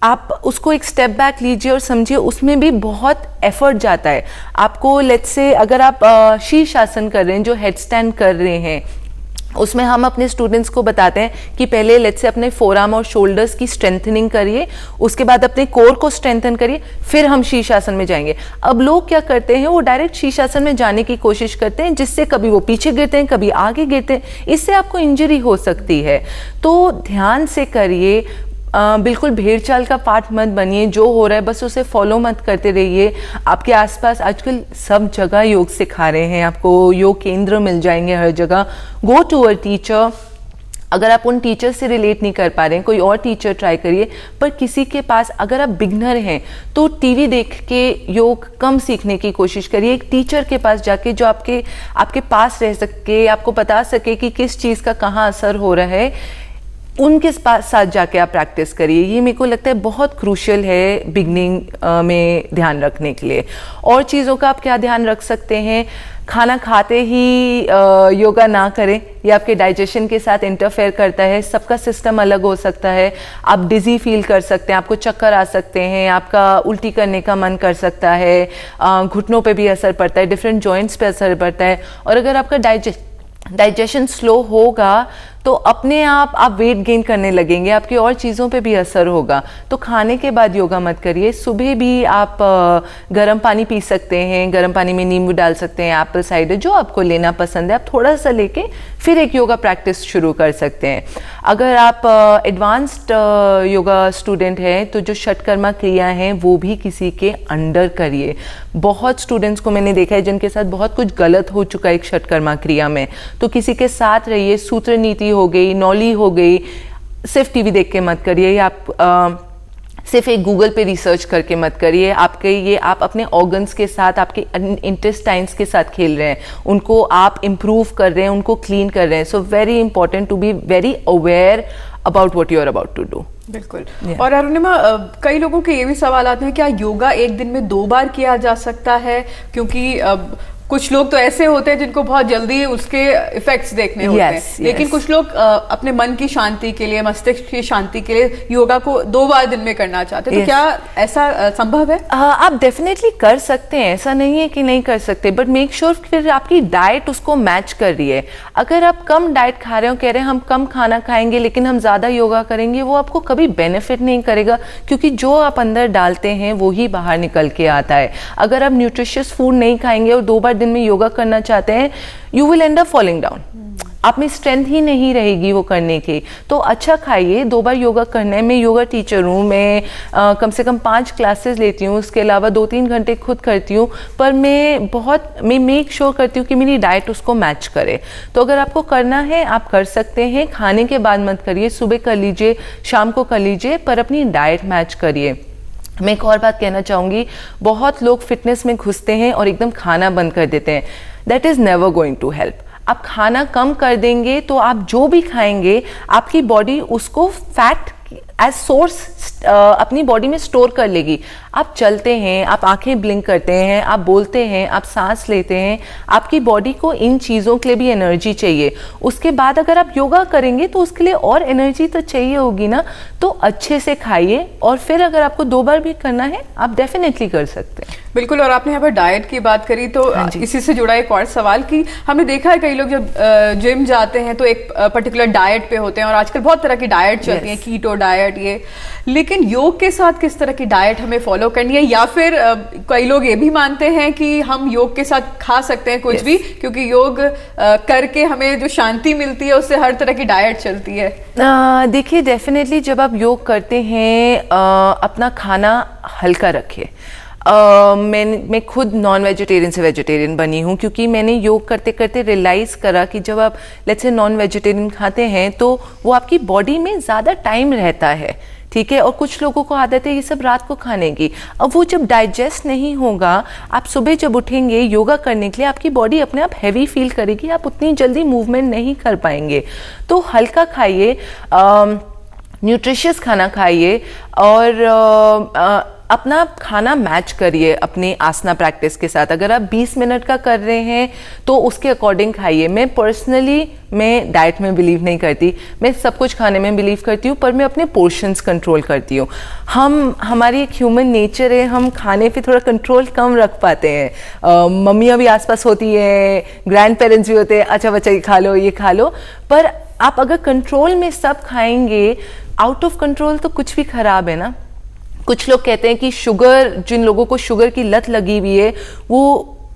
S2: आप उसको एक स्टेप बैक लीजिए और समझिए उसमें भी बहुत एफर्ट जाता है। आपको लेट्स से अगर आप शीर्ष आसन कर रहे हैं, जो हेड स्टैंड कर रहे हैं, उसमें हम अपने स्टूडेंट्स को बताते हैं कि पहले लेट्स से अपने फोरआर्म और शोल्डर्स की स्ट्रेंथनिंग करिए, उसके बाद अपने कोर को स्ट्रेंथन करिए, फिर हम शीर्षासन में जाएंगे। अब लोग क्या करते हैं, वो डायरेक्ट शीर्षासन में जाने की कोशिश करते हैं, जिससे कभी वो पीछे गिरते हैं, कभी आगे गिरते हैं, इससे आपको इंजरी हो सकती है। तो ध्यान से करिए, बिल्कुल भेड़ चाल का पार्ट मत बनिए, जो हो रहा है बस उसे फॉलो मत करते रहिए। आपके आसपास आजकल सब जगह योग सिखा रहे हैं, आपको योग केंद्र मिल जाएंगे हर जगह। Go to a teacher. अगर आप उन टीचर से रिलेट नहीं कर पा रहे हैं, कोई और टीचर ट्राई करिए। पर किसी के पास, अगर आप बिगनर हैं तो टीवी देख के योग कम सीखने की कोशिश करिए। एक टीचर के पास जाके जो आपके पास रह सके, आपको बता सके कि किस चीज़ का कहाँ असर हो रहा है, उनके साथ जाके आप प्रैक्टिस करिए। ये मेरे को लगता है बहुत क्रूशियल है बिगनिंग में ध्यान रखने के लिए। और चीज़ों का आप क्या ध्यान रख सकते हैं? खाना खाते ही योगा ना करें, ये आपके डाइजेशन के साथ इंटरफेयर करता है। सबका सिस्टम अलग हो सकता है। आप डिजी फील कर सकते हैं, आपको चक्कर आ सकते हैं, आपका उल्टी करने का मन कर सकता है, घुटनों पे भी असर पड़ता है, डिफरेंट जॉइंट्स पे असर पड़ता है। और अगर आपका डाइजेशन स्लो होगा तो अपने आप वेट गेन करने लगेंगे, आपकी और चीज़ों पे भी असर होगा। तो खाने के बाद योगा मत करिए। सुबह भी आप गर्म पानी पी सकते हैं, गर्म पानी में नींबू डाल सकते हैं, एप्पल साइडर, जो आपको लेना पसंद है आप थोड़ा सा लेके फिर एक योगा प्रैक्टिस शुरू कर सकते हैं। अगर आप एडवांस्ड योगा स्टूडेंट हैं तो जो षटकर्मा क्रिया हैं वो भी किसी के अंडर करिए। बहुत स्टूडेंट्स को मैंने देखा है जिनके साथ बहुत कुछ गलत हो चुका है एक षटकर्मा क्रिया में, तो किसी के साथ रहिए। सूत्र नीति हो गई, नौली हो गई, सिर्फ टीवी देख के मत करिए, या आप सिर्फ एक गूगल पे रिसर्च करके मत करिए। आप अपने ऑर्गन्स के साथ, आपके इंटेस्टाइन्स के साथ खेल रहे हैं, उनको आप इम्प्रूव कर रहे हैं, उनको क्लीन कर रहे हैं। So very important to be very aware about what you are about to do.
S1: बिल्कुल। और अरुणिमा, कई लोगों के ये भी सवाल आते हैं, क्या योगा एक दिन में 2 बार किया जा सकता है? क्योंकि कुछ लोग तो ऐसे होते हैं जिनको बहुत जल्दी उसके इफेक्ट्स देखने होते हैं, लेकिन कुछ लोग अपने मन की शांति के लिए, मस्तिष्क की शांति के लिए योगा को 2 बार दिन में करना चाहते हैं। तो क्या ऐसा संभव है?
S2: आप डेफिनेटली कर सकते हैं, ऐसा नहीं है कि नहीं कर सकते, बट मेक श्योर फिर आपकी डाइट उसको मैच कर रही है। अगर आप कम डाइट खा रहे हो, कह रहे हैं हम कम खाना खाएंगे लेकिन हम ज़्यादा योगा करेंगे, वो आपको कभी बेनिफिट नहीं करेगा, क्योंकि जो आप अंदर डालते हैं वो ही बाहर निकल के आता है। अगर आप न्यूट्रिशियस फूड नहीं खाएंगे और 2 बार दिन में योगा करना चाहते हैं, you will and up falling down. आप में स्ट्रेंथ ही नहीं रहेगी वो करने की। तो अच्छा खाइए। 2 बार योगा करने में, योगा टीचर हूँ मैं, कम से कम 5 क्लासेस लेती हूँ, उसके अलावा 2-3 घंटे खुद करती हूँ, पर मैं मेक श्योर करती हूँ कि मेरी डाइट उसको मैच करे। तो अगर आपको करना है आप कर सकते हैं। खाने के बाद मत करिए, सुबह कर लीजिए, शाम को कर लीजिए, पर अपनी डाइट मैच करिए। मैं एक और बात कहना चाहूँगी, बहुत लोग फिटनेस में घुसते हैं और एकदम खाना बंद कर देते हैं। That is never going to help. आप खाना कम कर देंगे तो आप जो भी खाएंगे आपकी बॉडी उसको फैट एज सोर्स अपनी बॉडी में स्टोर कर लेगी। आप चलते हैं, आप आंखें ब्लिंक करते हैं, आप बोलते हैं, आप सांस लेते हैं, आपकी बॉडी को इन चीज़ों के लिए भी एनर्जी चाहिए। उसके बाद अगर आप योगा करेंगे तो उसके लिए और एनर्जी तो चाहिए होगी ना। तो अच्छे से खाइए, और फिर अगर आपको 2 बार भी करना है आप डेफिनेटली कर सकते हैं।
S1: बिल्कुल। और आपने यहाँ पर डाइट की बात करी, तो इसी से जुड़ा एक और सवाल कि हमने देखा है कई लोग जब जिम जाते हैं तो एक पर्टिकुलर डाइट पे होते हैं, और आजकल बहुत तरह की डाइट चलती है, कीटो डाइट ये। लेकिन योग के साथ किस तरह की डाइट हमें फॉलो करनी है? या फिर कई लोग ये भी मानते हैं कि हम योग के साथ खा सकते हैं कुछ भी, क्योंकि योग करके हमें जो शांति मिलती है उससे हर तरह की डाइट चलती है।
S2: देखिए, डेफिनेटली जब आप योग करते हैं अपना खाना हल्का रखिए। मैं खुद नॉन वेजिटेरियन से वेजिटेरियन बनी हूँ, क्योंकि मैंने योग करते करते रियलाइज़ करा कि जब आप लेट्स से नॉन वेजिटेरियन खाते हैं तो वो आपकी बॉडी में ज़्यादा टाइम रहता है, ठीक है। और कुछ लोगों को आदत है ये सब रात को खाने की। अब वो जब डाइजेस्ट नहीं होगा, आप सुबह जब उठेंगे योगा करने के लिए आपकी बॉडी अपने आप हैवी फील करेगी, आप उतनी जल्दी मूवमेंट नहीं कर पाएंगे। तो हल्का खाइए, न्यूट्रिशियस खाना खाइए, और अपना खाना मैच करिए अपने आसना प्रैक्टिस के साथ। अगर आप 20 मिनट का कर रहे हैं तो उसके अकॉर्डिंग खाइए। मैं डाइट में बिलीव नहीं करती, मैं सब कुछ खाने में बिलीव करती हूँ, पर मैं अपने पोर्शंस कंट्रोल करती हूँ। हमारी एक ह्यूमन नेचर है, हम खाने पे थोड़ा कंट्रोल कम रख पाते हैं। मम्मियाँ भी आसपास होती हैं, ग्रैंड पेरेंट्स भी होते हैं, अच्छा बच्चा ये खा लो, पर आप अगर कंट्रोल में सब खाएंगे, आउट ऑफ कंट्रोल तो कुछ भी खराब है ना। कुछ लोग कहते हैं कि शुगर, जिन लोगों को शुगर की लत लगी हुई है वो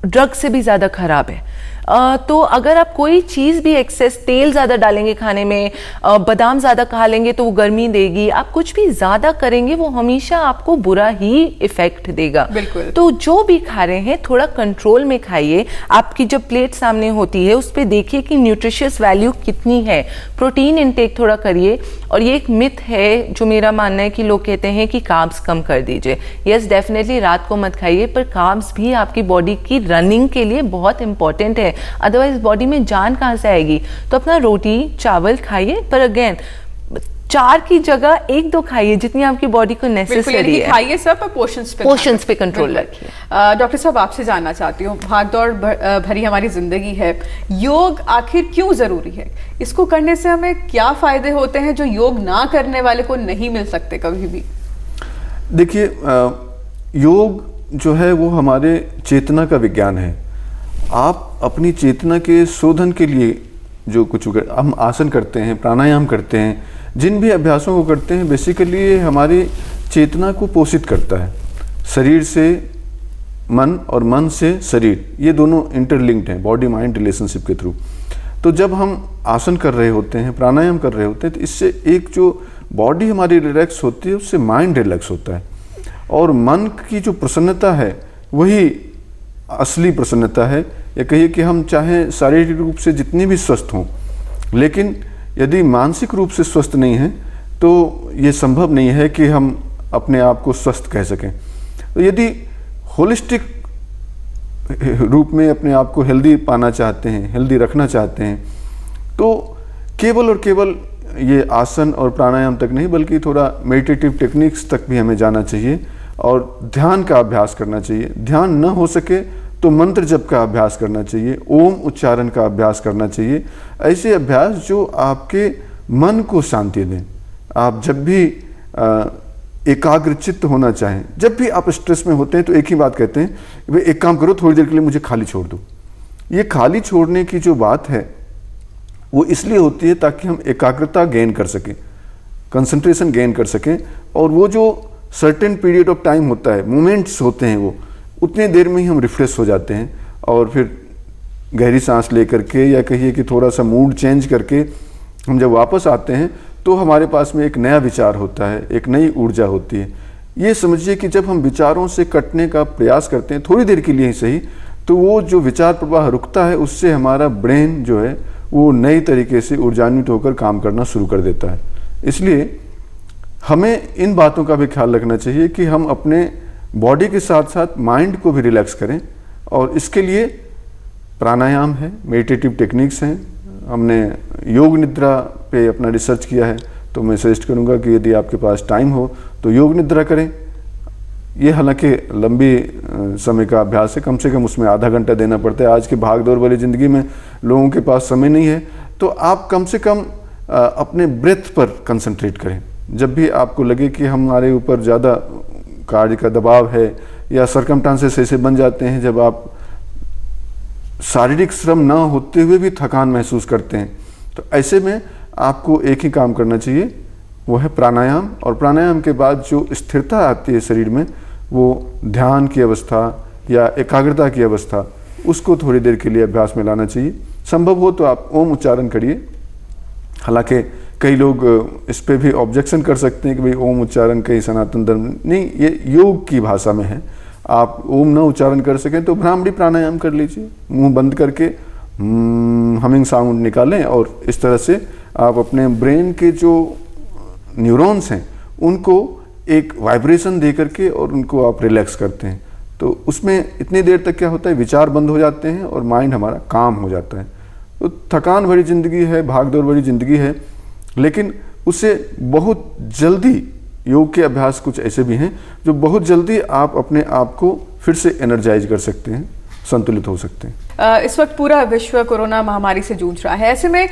S2: ड्रग से भी ज़्यादा खराब है। तो अगर आप कोई चीज़ भी एक्सेस तेल ज़्यादा डालेंगे खाने में, बादाम ज़्यादा खा लेंगे तो वो गर्मी देगी, आप कुछ भी ज़्यादा करेंगे वो हमेशा आपको बुरा ही इफेक्ट देगा।
S1: बिल्कुल।
S2: तो जो भी खा रहे हैं थोड़ा कंट्रोल में खाइए। आपकी जब प्लेट सामने होती है उस पर देखिए कि न्यूट्रिशियस वैल्यू कितनी है, प्रोटीन इनटेक थोड़ा करिए। और ये एक मिथ है जो मेरा मानना है कि लोग कहते हैं कि कार्ब्स कम कर दीजिए। यस, डेफिनेटली रात को मत खाइए, पर कार्ब्स भी आपकी बॉडी की रनिंग के लिए बहुत इंपॉर्टेंट है, अदरवाइज बॉडी में जान कहाँ से आएगी। तो अपना रोटी चावल खाइए, पर अगेन 4 की जगह 1-2 खाइए जितनी आपकी बॉडी को नेसेसरी है।
S1: खाइए सब, पर पोर्शंस पे
S2: कंट्रोल रखिए।
S1: डॉक्टर साहब, आपसे जानना चाहती हूँ, भागदौड़ भरी हमारी जिंदगी है, योग आखिर क्यों जरूरी है? इसको करने से हमें क्या फायदे होते हैं जो योग ना करने वाले को नहीं मिल सकते कभी भी?
S3: देखिए, योग जो है वो हमारे चेतना का विज्ञान है। आप अपनी चेतना के शोधन के लिए जो कुछ हम आसन करते हैं, प्राणायाम करते हैं, जिन भी अभ्यासों को करते हैं, बेसिकली ये हमारी चेतना को पोषित करता है। शरीर से मन और मन से शरीर, ये दोनों इंटरलिंक्ड हैं बॉडी माइंड रिलेशनशिप के थ्रू। तो जब हम आसन कर रहे होते हैं, प्राणायाम कर रहे होते हैं, तो इससे एक जो बॉडी हमारी रिलैक्स होती है उससे माइंड रिलैक्स होता है, और मन की जो प्रसन्नता है वही असली प्रसन्नता है। या कहिए कि हम चाहे शारीरिक रूप से जितनी भी स्वस्थ हों, लेकिन यदि मानसिक रूप से स्वस्थ नहीं हैं तो ये संभव नहीं है कि हम अपने आप को स्वस्थ कह सकें। तो यदि होलिस्टिक रूप में अपने आप को हेल्दी पाना चाहते हैं, हेल्दी रखना चाहते हैं, तो केवल और केवल ये आसन और प्राणायाम तक नहीं, बल्कि थोड़ा मेडिटेटिव टेक्निक्स तक भी हमें जाना चाहिए और ध्यान का अभ्यास करना चाहिए। ध्यान न हो सके तो मंत्र जप का अभ्यास करना चाहिए, ओम उच्चारण का अभ्यास करना चाहिए। ऐसे अभ्यास जो आपके मन को शांति दें। आप जब भी एकाग्रचित्त होना चाहें, जब भी आप स्ट्रेस में होते हैं, तो एक ही बात कहते हैं, भाई एक काम करो, थोड़ी देर के लिए मुझे खाली छोड़ दो। ये खाली छोड़ने की जो बात है वो इसलिए होती है ताकि हम एकाग्रता गेन कर सकें, कंसंट्रेशन गेन कर सकें, और वो जो सर्टेन पीरियड ऑफ टाइम होता है, मोमेंट्स होते हैं, वो उतनी देर में ही हम रिफ्रेश हो जाते हैं। और फिर गहरी सांस लेकर के, या कहिए कि थोड़ा सा मूड चेंज करके हम जब वापस आते हैं तो हमारे पास में एक नया विचार होता है, एक नई ऊर्जा होती है। ये समझिए कि जब हम विचारों से कटने का प्रयास करते हैं, थोड़ी देर के लिए ही सही, तो वो जो विचार प्रवाह रुकता है, उससे हमारा ब्रेन जो है वो नई तरीके से ऊर्जान्वित होकर काम करना शुरू कर देता है। इसलिए हमें इन बातों का भी ख्याल रखना चाहिए कि हम अपने बॉडी के साथ साथ माइंड को भी रिलैक्स करें, और इसके लिए प्राणायाम है, मेडिटेटिव टेक्निक्स हैं। हमने योग निद्रा पे अपना रिसर्च किया है, तो मैं सजेस्ट करूंगा कि यदि आपके पास टाइम हो तो योग निद्रा करें। ये हालांकि लंबी समय का अभ्यास है, कम से कम उसमें आधा घंटा देना पड़ता है। आज की भागदौड़ वाली ज़िंदगी में लोगों के पास समय नहीं है, तो आप कम से कम अपने ब्रेथ पर कंसंट्रेट करें। जब भी आपको लगे कि हमारे ऊपर ज़्यादा कार्य का दबाव है, या सर्कमस्टांसेस ऐसे बन जाते हैं जब आप शारीरिक श्रम ना होते हुए भी थकान महसूस करते हैं, तो ऐसे में आपको एक ही काम करना चाहिए, वो है प्राणायाम। और प्राणायाम के बाद जो स्थिरता आती है शरीर में, वो ध्यान की अवस्था या एकाग्रता की अवस्था, उसको थोड़ी देर के लिए अभ्यास में लाना चाहिए। संभव हो तो आप ओम उच्चारण करिए। हालांकि कई लोग इस पे भी ऑब्जेक्शन कर सकते हैं कि भाई ओम उच्चारण कहीं सनातन धर्म नहीं, ये योग की भाषा में है। आप ओम न उच्चारण कर सकें तो भ्रामरी प्राणायाम कर लीजिए, मुंह बंद करके हमिंग साउंड निकालें, और इस तरह से आप अपने ब्रेन के जो न्यूरॉन्स हैं उनको एक वाइब्रेशन दे करके और उनको आप रिलैक्स करते हैं। तो उसमें इतनी देर तक क्या होता है, विचार बंद हो जाते हैं और माइंड हमारा काम हो जाता है। तो थकान भरी जिंदगी है, भागदौड़ भरी जिंदगी है, लेकिन उससे बहुत जल्दी योग के अभ्यास कुछ ऐसे भी हैं जो बहुत जल्दी आप अपने आप को फिर से एनर्जाइज कर सकते हैं, संतुलित हो सकते हैं।
S1: इस वक्त पूरा विश्व कोरोना महामारी से जूझ रहा है। ऐसे में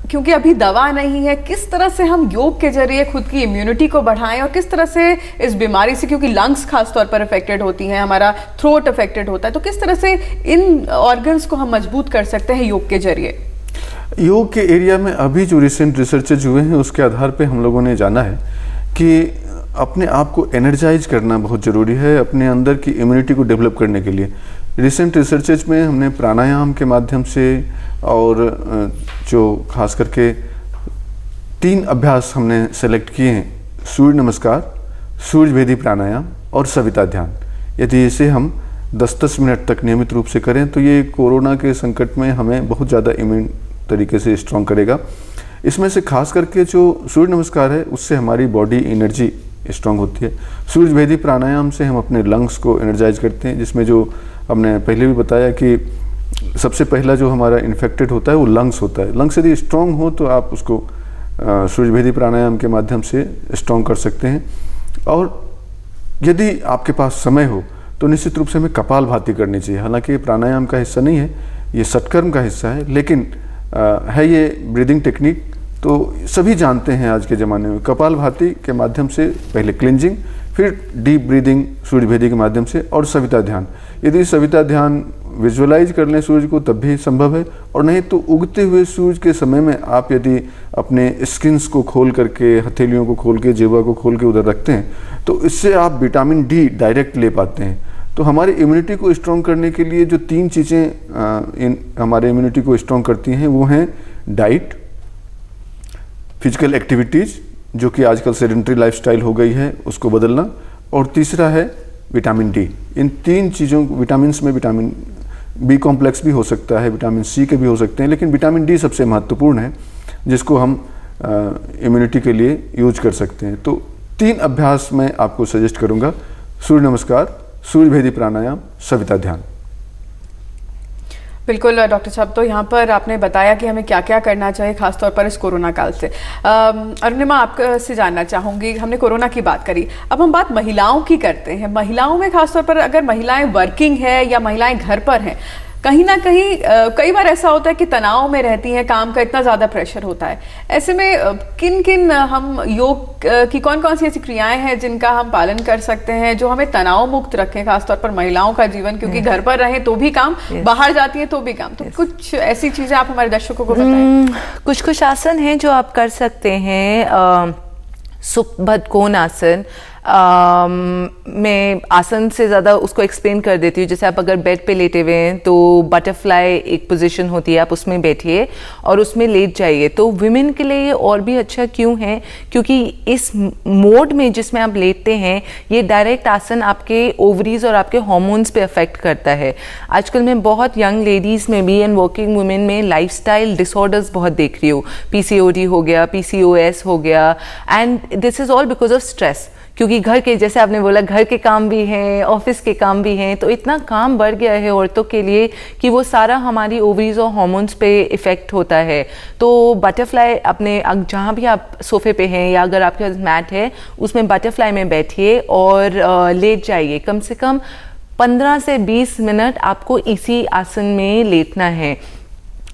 S1: क्योंकि अभी दवा नहीं है, किस तरह से हम योग के जरिए खुद की इम्यूनिटी को बढ़ाएं, और किस तरह से इस बीमारी से, क्योंकि लंग्स खास तौर पर अफेक्टेड होती हैं, हमारा थ्रोट अफेक्टेड होता है, तो किस तरह से इन ऑर्गन्स को हम मजबूत कर सकते हैं योग के जरिए?
S3: योग के एरिया में अभी जो रिसेंट रिसर्चेज हुए हैं उसके आधार पे हम लोगों ने जाना है कि अपने आप को एनर्जाइज करना बहुत ज़रूरी है अपने अंदर की इम्यूनिटी को डेवलप करने के लिए। रिसेंट रिसर्चेज में हमने प्राणायाम के माध्यम से और जो खास करके 3 अभ्यास हमने सेलेक्ट किए हैं, सूर्य नमस्कार, सूर्य भेदी प्राणायाम और सविता ध्यान। यदि इसे हम 10-10 मिनट तक नियमित रूप से करें तो ये कोरोना के संकट में हमें बहुत ज़्यादा इम्यून तरीके से स्ट्रॉन्ग करेगा। इसमें से खास करके जो सूर्य नमस्कार है उससे हमारी बॉडी एनर्जी स्ट्रॉन्ग होती है। सूर्य भेदी प्राणायाम से हम अपने लंग्स को एनर्जाइज करते हैं, जिसमें जो हमने पहले भी बताया कि सबसे पहला जो हमारा इन्फेक्टेड होता है वो लंग्स होता है। लंग्स यदि स्ट्रॉन्ग हो तो आप उसको सूर्य भेदी प्राणायाम के माध्यम से स्ट्रॉन्ग कर सकते हैं। और यदि आपके पास समय हो तो निश्चित रूप से हमें कपालभाति करनी चाहिए। हालांकि ये प्राणायाम का हिस्सा नहीं है, ये सत्कर्म का हिस्सा है, लेकिन है ये ब्रीदिंग टेक्निक तो सभी जानते हैं आज के ज़माने में। कपालभाति के माध्यम से पहले क्लिंजिंग, फिर डीप ब्रीदिंग सूर्य भेदी के माध्यम से, और सविता ध्यान। यदि सविता ध्यान विजुअलाइज कर लें सूर्य को तब भी संभव है, और नहीं तो उगते हुए सूर्य के समय में आप यदि अपने स्किन्स को खोल करके, हथेलियों को खोल के, जिह्वा को खोल के उधर रखते हैं तो इससे आप विटामिन डी डायरेक्ट ले पाते हैं। तो हमारी इम्यूनिटी को स्ट्रॉन्ग करने के लिए जो 3 चीज़ें हमारे इम्यूनिटी को स्ट्रॉन्ग करती हैं वो हैं डाइट, फिजिकल एक्टिविटीज़ जो कि आजकल सेडेंटरी लाइफस्टाइल हो गई है उसको बदलना, और तीसरा है विटामिन डी। इन 3 चीज़ों, विटामिन्स में विटामिन बी कॉम्प्लेक्स भी हो सकता है, विटामिन सी के भी हो सकते हैं, लेकिन विटामिन डी सबसे महत्वपूर्ण है जिसको हम इम्यूनिटी के लिए यूज कर सकते हैं। तो 3 अभ्यास मैं आपको सजेस्ट करूँगा, सूर्य नमस्कार, सूर्य भेदी प्राणायाम, सविता ध्यान।
S1: बिल्कुल डॉक्टर साहब, तो यहाँ पर आपने बताया कि हमें क्या क्या करना चाहिए खासतौर पर इस कोरोना काल से। अरुणिमा, आपसे जानना चाहूँगी, हमने कोरोना की बात करी, अब हम बात महिलाओं की करते हैं। महिलाओं में खासतौर पर अगर महिलाएं वर्किंग है या महिलाएं घर पर हैं, कहीं ना कहीं कई बार ऐसा होता है कि तनाव में रहती हैं, काम का इतना ज़्यादा प्रेशर होता है। ऐसे में किन किन हम योग की कौन कौन सी ऐसी क्रियाएं हैं जिनका हम पालन कर सकते हैं जो हमें तनाव मुक्त रखें, खासतौर पर महिलाओं का जीवन, क्योंकि घर पर रहें तो भी काम, बाहर जाती है तो भी काम। तो कुछ ऐसी चीज़ें आप हमारे दर्शकों को बताएं।
S2: कुछ आसन हैं जो आप कर सकते हैं। सुप्त कोण आसन, मैं आसन से ज़्यादा उसको एक्सप्लेन कर देती हूँ। जैसे आप अगर बेड पे लेटे हुए हैं तो बटरफ्लाई एक पोजीशन होती है, आप उसमें बैठिए और उसमें लेट जाइए। तो विमेन के लिए ये और भी अच्छा क्यों है, क्योंकि इस मोड में जिसमें आप लेटते हैं ये डायरेक्ट आसन आपके ओवरीज और आपके हार्मोन्स पे अफेक्ट करता है। आजकल मैं बहुत यंग लेडीज़ में भी एंड वर्किंग वुमेन में लाइफस्टाइल डिसऑर्डर्स बहुत देख रही हूँ। PCOD हो गया, PCOS हो गया, and this is all because of stress. क्योंकि घर के, जैसे आपने बोला, घर के काम भी हैं, ऑफिस के काम भी हैं, तो इतना काम बढ़ गया है औरतों के लिए कि वो सारा हमारी ओवरीज और हार्मोन्स पे इफ़ेक्ट होता है। तो बटरफ्लाई अपने जहाँ भी आप सोफे पे हैं या अगर आपके पास मैट है उसमें बटरफ्लाई में बैठिए और लेट जाइए। कम से कम 15 से 20 मिनट आपको इसी आसन में लेटना है।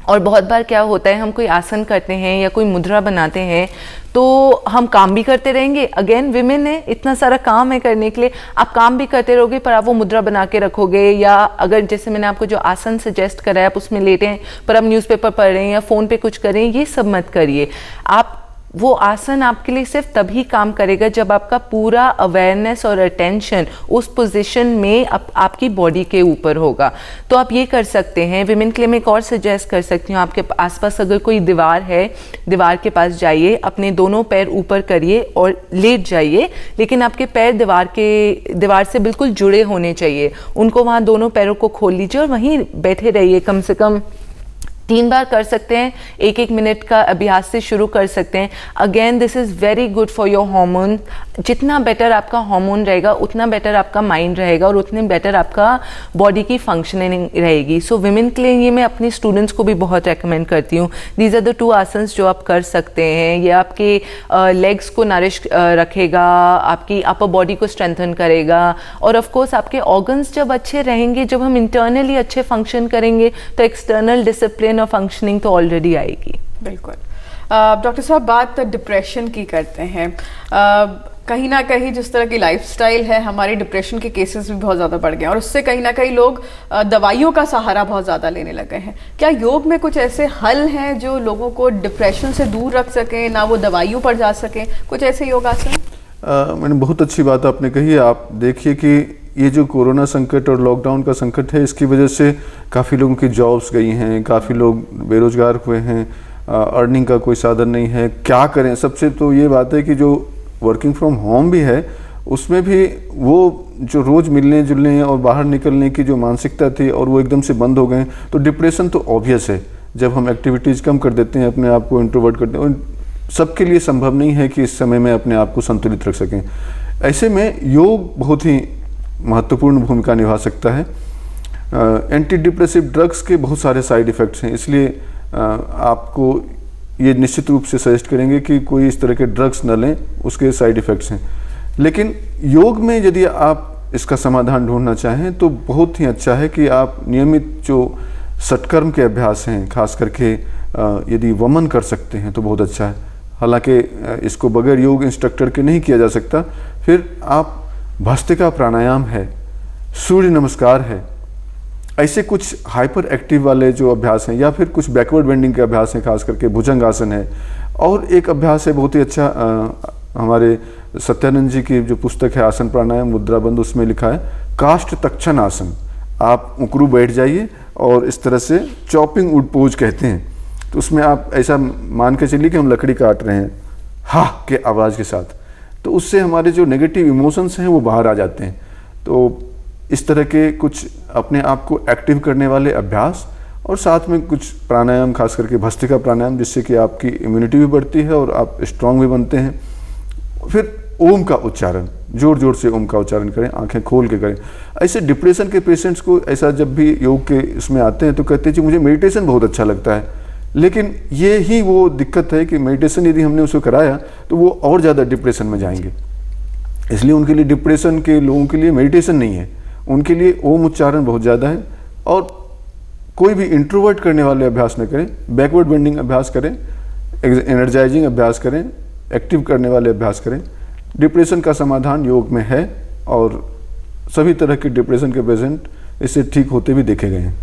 S2: और बहुत बार क्या होता है, हम कोई आसन करते हैं या कोई मुद्रा बनाते हैं तो हम काम भी करते रहेंगे। अगेन विमेन है, इतना सारा काम है करने के लिए, आप काम भी करते रहोगे पर आप वो मुद्रा बना के रखोगे, या अगर जैसे मैंने आपको जो आसन सजेस्ट करा है आप उसमें लेटे हैं पर आप न्यूज़पेपर पढ़ रहे हैं या फ़ोन पे कुछ कर रहे हैं, ये सब मत करिए। आप वो आसन आपके लिए सिर्फ तभी काम करेगा जब आपका पूरा अवेयरनेस और अटेंशन उस पोजीशन में आपकी बॉडी के ऊपर होगा। तो आप ये कर सकते हैं। विमेन के लिए मैं एक और सजेस्ट कर सकती हूँ, आपके आसपास अगर कोई दीवार है, दीवार के पास जाइए, अपने दोनों पैर ऊपर करिए और लेट जाइए, लेकिन आपके पैर दीवार से बिल्कुल जुड़े होने चाहिए। उनको वहाँ दोनों पैरों को खोल लीजिए और वहीं बैठे रहिए। कम से कम 3 बार कर सकते हैं, 1-1 मिनट का अभ्यास से शुरू कर सकते हैं। Again this is very good for your hormone. जितना बेटर आपका हार्मोन रहेगा उतना बेटर आपका माइंड रहेगा और उतने बेटर आपका बॉडी की फंक्शनिंग रहेगी। सो विमेन के लिए ये मैं अपने स्टूडेंट्स को भी बहुत रेकमेंड करती हूँ। दीज आर द 2 आसन्स जो आप कर सकते हैं। ये आपके लेग्स को नरिश रखेगा, आपकी अपर बॉडी को स्ट्रेंथन करेगा, और ऑफ कोर्स आपके ऑर्गन्स जब अच्छे रहेंगे, जब हम इंटरनली अच्छे फंक्शन करेंगे तो एक्सटर्नल डिसिप्लिन और फंक्शनिंग तो ऑलरेडी आएगी।
S1: बिल्कुल। डॉक्टर साहब, बात डिप्रेशन की करते हैं। कहीं ना कहीं जिस तरह की लाइफस्टाइल है, हमारी डिप्रेशन के केसेस भी बहुत ज़्यादा बढ़ गए हैं और उससे कहीं ना कहीं लोग दवाइयों का सहारा बहुत ज़्यादा लेने लगे हैं। क्या योग में कुछ ऐसे हल हैं जो लोगों को डिप्रेशन से दूर रख सकें, ना वो दवाइयों पर जा सकें? कुछ ऐसे योगासन?
S3: मैंने बहुत अच्छी बात आपने कही है। आप देखिए कि ये जो कोरोना संकट और लॉकडाउन का संकट है, इसकी वजह से काफ़ी लोगों की जॉब्स गई हैं, काफ़ी लोग बेरोजगार हुए हैं, अर्निंग का कोई साधन नहीं है, क्या करें। सबसे तो ये बात है कि जो वर्किंग फ्रॉम होम भी है, उसमें भी वो जो रोज़ मिलने जुलने और बाहर निकलने की जो मानसिकता थी और वो एकदम से बंद हो गए, तो डिप्रेशन तो ऑब्वियस है। जब हम एक्टिविटीज़ कम कर देते हैं, अपने आप को इंट्रोवर्ट करते हैं, सबके लिए संभव नहीं है कि इस समय में अपने आप को संतुलित रख सकें। ऐसे में योग बहुत ही महत्वपूर्ण भूमिका निभा सकता है। एंटी डिप्रेसिव ड्रग्स के बहुत सारे साइड इफ़ेक्ट्स हैं, इसलिए आपको ये निश्चित रूप से सजेस्ट करेंगे कि कोई इस तरह के ड्रग्स न लें, उसके साइड इफ़ेक्ट्स हैं। लेकिन योग में यदि आप इसका समाधान ढूंढना चाहें तो बहुत ही अच्छा है कि आप नियमित जो षटकर्म के अभ्यास हैं, खास करके यदि वमन कर सकते हैं तो बहुत अच्छा है। हालांकि इसको बगैर योग इंस्ट्रक्टर के नहीं किया जा सकता। फिर आप भस्त्रिका प्राणायाम है, सूर्य नमस्कार है, ऐसे कुछ हाइपर एक्टिव वाले जो अभ्यास हैं, या फिर कुछ बैकवर्ड बेंडिंग के अभ्यास हैं, खास करके भुजंगासन है। और एक अभ्यास है बहुत ही अच्छा, हमारे सत्यानंद जी की जो पुस्तक है आसन प्राणायाम मुद्राबंद, उसमें लिखा है काष्ठ तक्षण आसन। आप उकरू बैठ जाइए और इस तरह से चॉपिंग वुड पोज कहते हैं, तो उसमें आप ऐसा मान के चलिए कि हम लकड़ी काट रहे हैं हा के आवाज़ के साथ, तो उससे हमारे जो नेगेटिव इमोशंस हैं वो बाहर आ जाते हैं। तो इस तरह के कुछ अपने आप को एक्टिव करने वाले अभ्यास और साथ में कुछ प्राणायाम, खास करके भस्त्रिका प्राणायाम, जिससे कि आपकी इम्यूनिटी भी बढ़ती है और आप स्ट्रांग भी बनते हैं। फिर ओम का उच्चारण, जोर जोर से ओम का उच्चारण करें, आंखें खोल के करें। ऐसे डिप्रेशन के पेशेंट्स को ऐसा जब भी योग के इसमें आते हैं तो कहते हैं कि मुझे मेडिटेशन बहुत अच्छा लगता है, लेकिन ये ही वो दिक्कत है कि मेडिटेशन यदि हमने उसको कराया तो वो और ज़्यादा डिप्रेशन में जाएंगे। इसलिए उनके लिए, डिप्रेशन के लोगों के लिए मेडिटेशन नहीं है, उनके लिए ओम उच्चारण बहुत ज़्यादा है। और कोई भी इंट्रोवर्ट करने वाले अभ्यास न करें, बैकवर्ड बेंडिंग अभ्यास करें, एनर्जाइजिंग अभ्यास करें, एक्टिव करने वाले अभ्यास करें। डिप्रेशन का समाधान योग में है और सभी तरह के डिप्रेशन के पेशेंट इससे ठीक होते भी देखे गए हैं।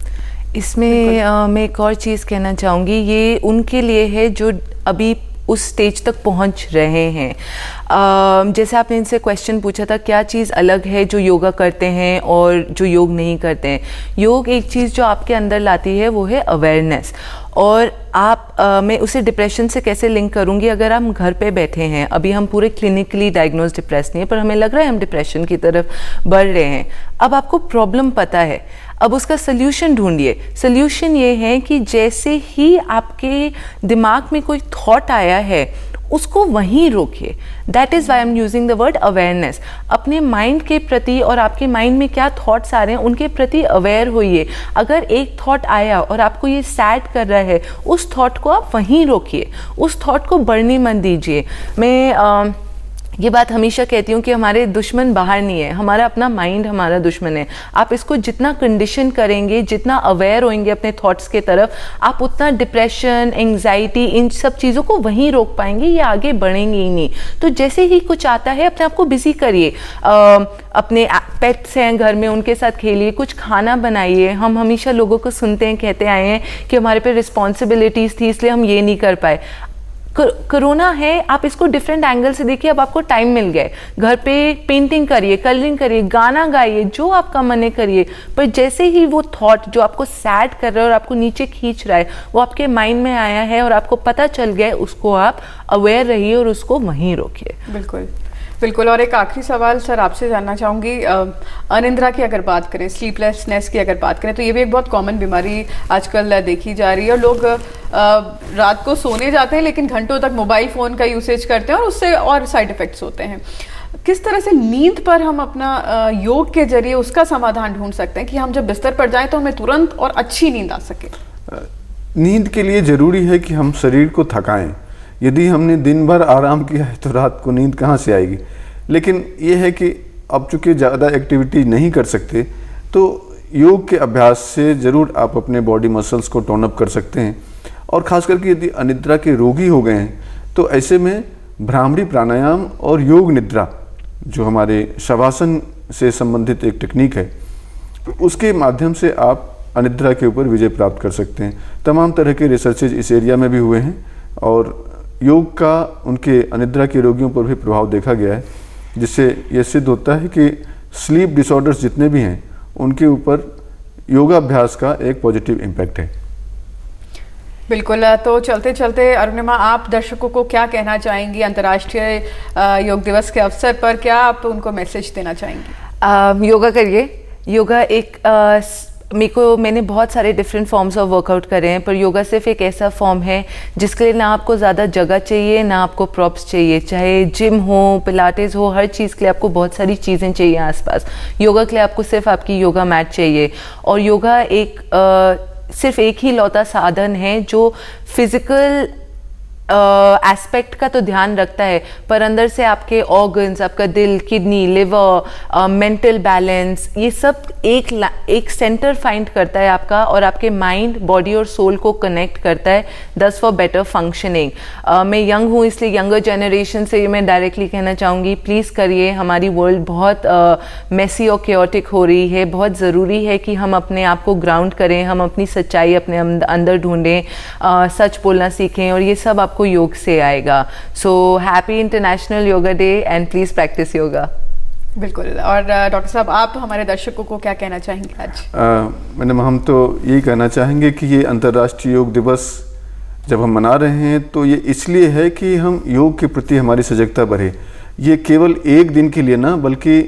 S2: इसमें मैं एक और चीज़ कहना चाहूँगी, ये उनके लिए है जो अभी उस स्टेज तक पहुंच रहे हैं। जैसे आपने इनसे क्वेश्चन पूछा था क्या चीज़ अलग है जो योगा करते हैं और जो योग नहीं करते हैं। योग एक चीज़ जो आपके अंदर लाती है वो है अवेयरनेस। और आप मैं उसे डिप्रेशन से कैसे लिंक करूँगी, अगर हम घर पे बैठे हैं, अभी हम पूरे क्लिनिकली डायग्नोज डिप्रेस नहीं है, पर हमें लग रहा है हम डिप्रेशन की तरफ बढ़ रहे हैं। अब आपको प्रॉब्लम पता है, अब उसका सल्यूशन ढूंढिए। सल्यूशन ये है कि जैसे ही आपके दिमाग में कोई थॉट आया है उसको वहीं रोकिए। That is why I am using the word awareness. अपने माइंड के प्रति और आपके माइंड में क्या थॉट्स आ रहे हैं उनके प्रति अवेयर होइए। अगर एक थॉट आया और आपको ये सैड कर रहा है, उस थॉट को आप वहीं रोकिए, उस थॉट को बढ़ने मत दीजिए। मैं ये बात हमेशा कहती हूँ कि हमारे दुश्मन बाहर नहीं है, हमारा अपना माइंड हमारा दुश्मन है। आप इसको जितना कंडीशन करेंगे, जितना अवेयर होंगे अपने थॉट्स के तरफ, आप उतना डिप्रेशन, एंग्जाइटी, इन सब चीज़ों को वहीं रोक पाएंगे, ये आगे बढ़ेंगे ही नहीं। तो जैसे ही कुछ आता है अपने आप को बिजी करिए। अपने पेट्स हैं घर में, उनके साथ खेलिए, कुछ खाना बनाइए। हम हमेशा लोगों को सुनते हैं, कहते आए हैं कि हमारे पे रिस्पॉन्सिबिलिटीज़ थी इसलिए हम ये नहीं कर पाए। कोरोना है, आप इसको डिफरेंट एंगल से देखिए। अब आपको टाइम मिल गया है, घर पे पेंटिंग करिए, कलरिंग करिए, गाना गाइए, जो आपका मन है करिए। पर जैसे ही वो थॉट जो आपको सैड कर रहा है और आपको नीचे खींच रहा है वो आपके माइंड में आया है और आपको पता चल गया है, उसको आप अवेयर रहिए और उसको वहीं रोकिए।
S1: बिल्कुल बिल्कुल। और एक आखिरी सवाल सर आपसे जानना चाहूँगी, अनिद्रा की अगर बात करें, स्लीपलेसनेस की अगर बात करें, तो ये भी एक बहुत कॉमन बीमारी आजकल देखी जा रही है। और लोग रात को सोने जाते हैं लेकिन घंटों तक मोबाइल फ़ोन का यूसेज करते हैं और उससे और साइड इफ़ेक्ट्स होते हैं। किस तरह से नींद पर हम अपना योग के जरिए उसका समाधान ढूंढ सकते हैं कि हम जब बिस्तर पर जाएं तो हमें तुरंत और अच्छी नींद आ सके?
S3: नींद के लिए ज़रूरी है कि हम शरीर को थकाएं। यदि हमने दिन भर आराम किया है तो रात को नींद कहाँ से आएगी। लेकिन ये है कि अब चूँकि ज़्यादा एक्टिविटी नहीं कर सकते तो योग के अभ्यास से ज़रूर आप अपने बॉडी मसल्स को टोन अप कर सकते हैं। और ख़ास करके यदि अनिद्रा के रोगी हो गए हैं तो ऐसे में भ्रामरी प्राणायाम और योग निद्रा, जो हमारे शवासन से संबंधित एक टेक्निक है, उसके माध्यम से आप अनिद्रा के ऊपर विजय प्राप्त कर सकते हैं। तमाम तरह के रिसर्चेज इस एरिया में भी हुए हैं और योग का उनके अनिद्रा के रोगियों पर भी प्रभाव देखा गया है। जिससे ये सिद्ध होता है कि स्लीप डिसऑर्डर्स जितने भी हैं उनके ऊपर योगाभ्यास का एक पॉजिटिव इम्पैक्ट है।
S1: बिल्कुल, तो चलते चलते अरुणिमा, आप दर्शकों को क्या कहना चाहेंगी अंतर्राष्ट्रीय योग दिवस के अवसर पर? क्या आप उनको मैसेज देना चाहेंगी?
S2: योगा करिए। योगा एक मैंने बहुत सारे डिफरेंट फॉर्म्स ऑफ वर्कआउट करे हैं, पर योगा सिर्फ एक ऐसा फॉर्म है जिसके लिए ना आपको ज़्यादा जगह चाहिए, ना आपको प्रॉप्स चाहिए। चाहे जिम हो, पिलाटेस हो, हर चीज़ के लिए आपको बहुत सारी चीज़ें चाहिए आसपास। योगा के लिए आपको सिर्फ आपकी योगा मैट चाहिए। और योगा सिर्फ एक ही लौता साधन है जो फिजिकल एस्पेक्ट का तो ध्यान रखता है, पर अंदर से आपके ऑर्गन्स, आपका दिल, किडनी, लिवर, मेंटल बैलेंस, ये सब एक सेंटर फाइंड करता है आपका, और आपके माइंड, बॉडी और सोल को कनेक्ट करता है, दस फॉर बेटर फंक्शनिंग। मैं यंग हूँ, इसलिए यंगर जनरेशन से मैं डायरेक्टली कहना चाहूँगी, प्लीज़ करिए। हमारी वर्ल्ड बहुत मेसी और केओटिक हो रही है। बहुत ज़रूरी है कि हम अपने आप को ग्राउंड करें, हम अपनी सच्चाई अपने अंदर ढूंढें, सच बोलना सीखें, और ये सब आपको योग से आएगा। So happy international yoga day and please practice yoga.
S1: बिल्कुल। और डॉक्टर साहब, आप हमारे दर्शकों को क्या कहना चाहेंगे आज?
S3: मैडम, हम तो यही कहना चाहेंगे कि ये अंतर्राष्ट्रीय योग दिवस जब हम मना रहे हैं तो ये इसलिए है कि हम योग के प्रति हमारी सजगता बढ़े। ये केवल एक दिन के लिए ना, बल्कि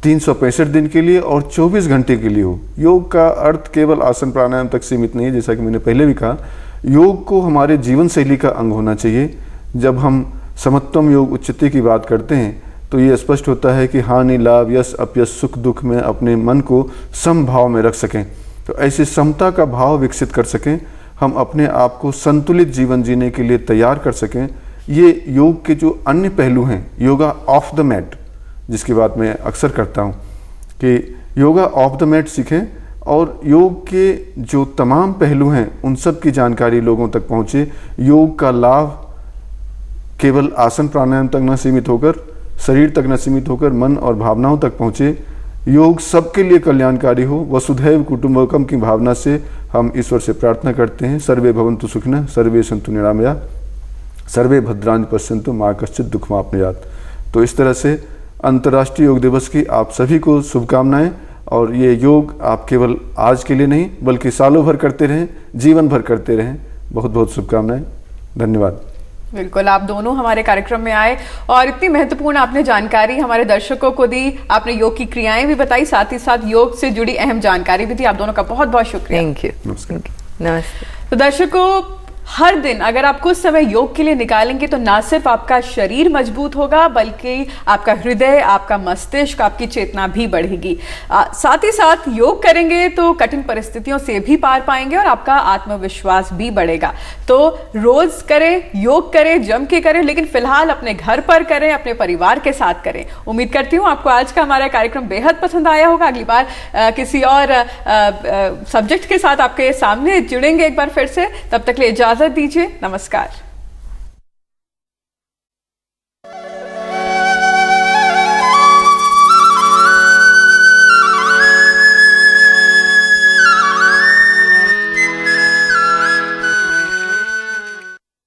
S3: 365 दिन के लिए और 24 घंटे के लिए हो। योग का अर्थ केवल आसन प्राणायाम तक सीमित नहीं है, जैसा कि मैंने पहले भी कहा। योग को हमारे जीवन शैली का अंग होना चाहिए। जब हम समत्वम योग उच्चति की बात करते हैं तो ये स्पष्ट होता है कि हानि, लाभ, यश, अपयश, सुख, दुख में अपने मन को समभाव में रख सकें। तो ऐसे समता का भाव विकसित कर सकें, हम अपने आप को संतुलित जीवन जीने के लिए तैयार कर सकें। ये योग के जो अन्य पहलू हैं, योगा ऑफ द मैट, जिसकी बात मैं अक्सर करता हूँ कि योगा ऑफ द मैट सीखें, और योग के जो तमाम पहलू हैं उन सब की जानकारी लोगों तक पहुँचे। योग का लाभ केवल आसन प्राणायाम तक न सीमित होकर, शरीर तक न सीमित होकर, मन और भावनाओं तक पहुँचे। योग सबके लिए कल्याणकारी हो। वसुधैव कुटुंबकम की भावना से हम ईश्वर से प्रार्थना करते हैं, सर्वे भवन्तु सुखिनः, सर्वे सन्तु निरामया, सर्वे भद्राणि पश्यन्तु मा कश्चित् दुःखमाप्नुयात्। तो इस तरह से अंतर्राष्ट्रीय योग दिवस की आप सभी को शुभकामनाएं। और ये योग आप केवल आज के लिए नहीं बल्कि सालों भर करते रहें, जीवन भर करते रहें। बहुत बहुत शुभकामनाएं। धन्यवाद।
S1: बिल्कुल, आप दोनों हमारे कार्यक्रम में आए और इतनी महत्वपूर्ण आपने जानकारी हमारे दर्शकों को दी। आपने योग की क्रियाएं भी बताई, साथ ही साथ योग से जुड़ी अहम जानकारी भी दी। आप दोनों का बहुत बहुत शुक्रिया।
S2: Thank you.
S1: नमस्ते। तो दर्शकों, हर दिन अगर आप कुछ समय योग के लिए निकालेंगे तो ना सिर्फ आपका शरीर मजबूत होगा बल्कि आपका हृदय, आपका मस्तिष्क, आपकी चेतना भी बढ़ेगी। साथ ही साथ योग करेंगे तो कठिन परिस्थितियों से भी पार पाएंगे और आपका आत्मविश्वास भी बढ़ेगा। तो रोज करें, योग करें, जम के करें, लेकिन फिलहाल अपने घर पर करें, अपने परिवार के साथ करें। उम्मीद करती हूँ आपको आज का हमारा कार्यक्रम बेहद पसंद आया होगा। अगली बार किसी और सब्जेक्ट के साथ आपके सामने जुड़ेंगे एक बार फिर से। तब तक के लिए इजाजत दीजिए। नमस्कार।